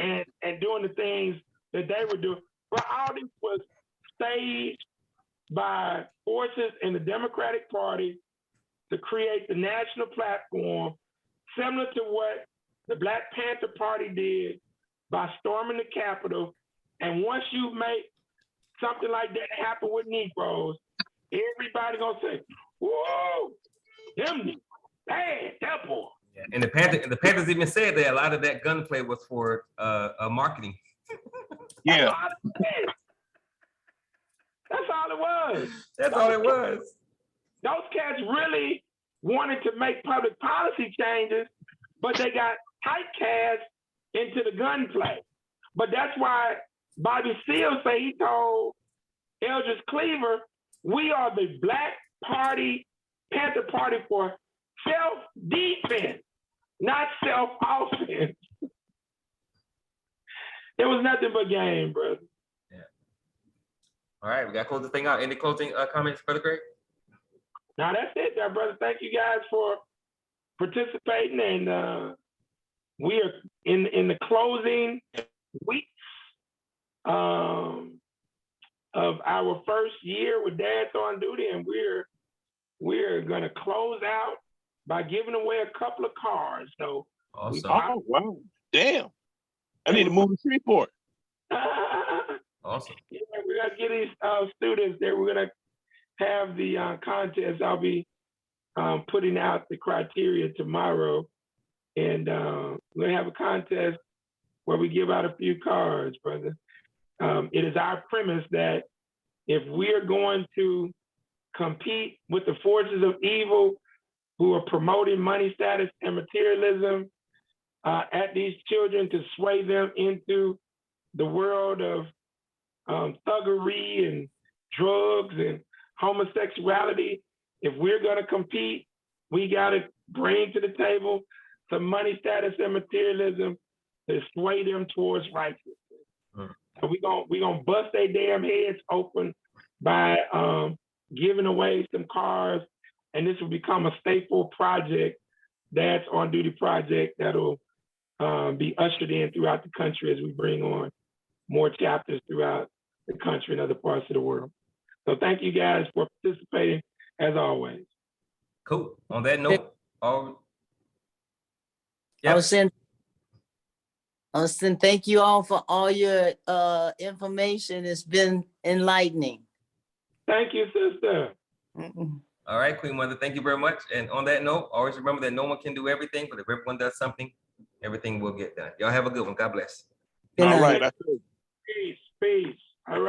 and doing the things that they were doing. But all this was staged by forces in the Democratic Party to create the national platform, similar to what the Black Panther Party did by storming the Capitol. And once you make something like that happen with Negroes, everybody gonna say, "Whoa, them bad, that boy." Yeah. And the Panthers even said that a lot of that gunplay was for marketing. Yeah. That's all it was. That's all it was. Those cats really wanted to make public policy changes, but they got typecast into the gunplay. But that's why Bobby Seale say he told Eldridge Cleaver, "We are the Black Party, Panther Party for self-defense, not self-offense." It was nothing but game, brother. Yeah. All right, we got to close the thing out. Any closing comments, Brother Greg? Now that's it there, brother. Thank you guys for participating. And we are in the closing weeks of our first year with Dad's on Duty. And we're going to close out by giving away a couple of cars. So, Awesome. Oh, wow. Damn. I need to move to Shreveport. Awesome. Yeah, we're going to get these students there. We're going to have the contest. I'll be putting out the criteria tomorrow. And we're going to have a contest where we give out a few cars, brother. It is our premise that if we're going to compete with the forces of evil who are promoting money, status, and materialism at these children to sway them into the world of thuggery and drugs and homosexuality, if we're going to compete, we got to bring to the table some money, status, and materialism to sway them towards righteousness. So we're gonna bust their damn heads open by giving away some cars, and this will become a staple project, Dad's On Duty project, that'll be ushered in throughout the country as we bring on more chapters throughout the country and other parts of the world. So thank you guys for participating as always. Cool. On that note, all. I was saying, thank you all for all your information. It's been enlightening. Thank you, sister. All right, Queen Mother, thank you very much. And on that note, always remember that no one can do everything, but if everyone does something, everything will get done. Y'all have a good one. God bless. Good All night. right. Peace, peace.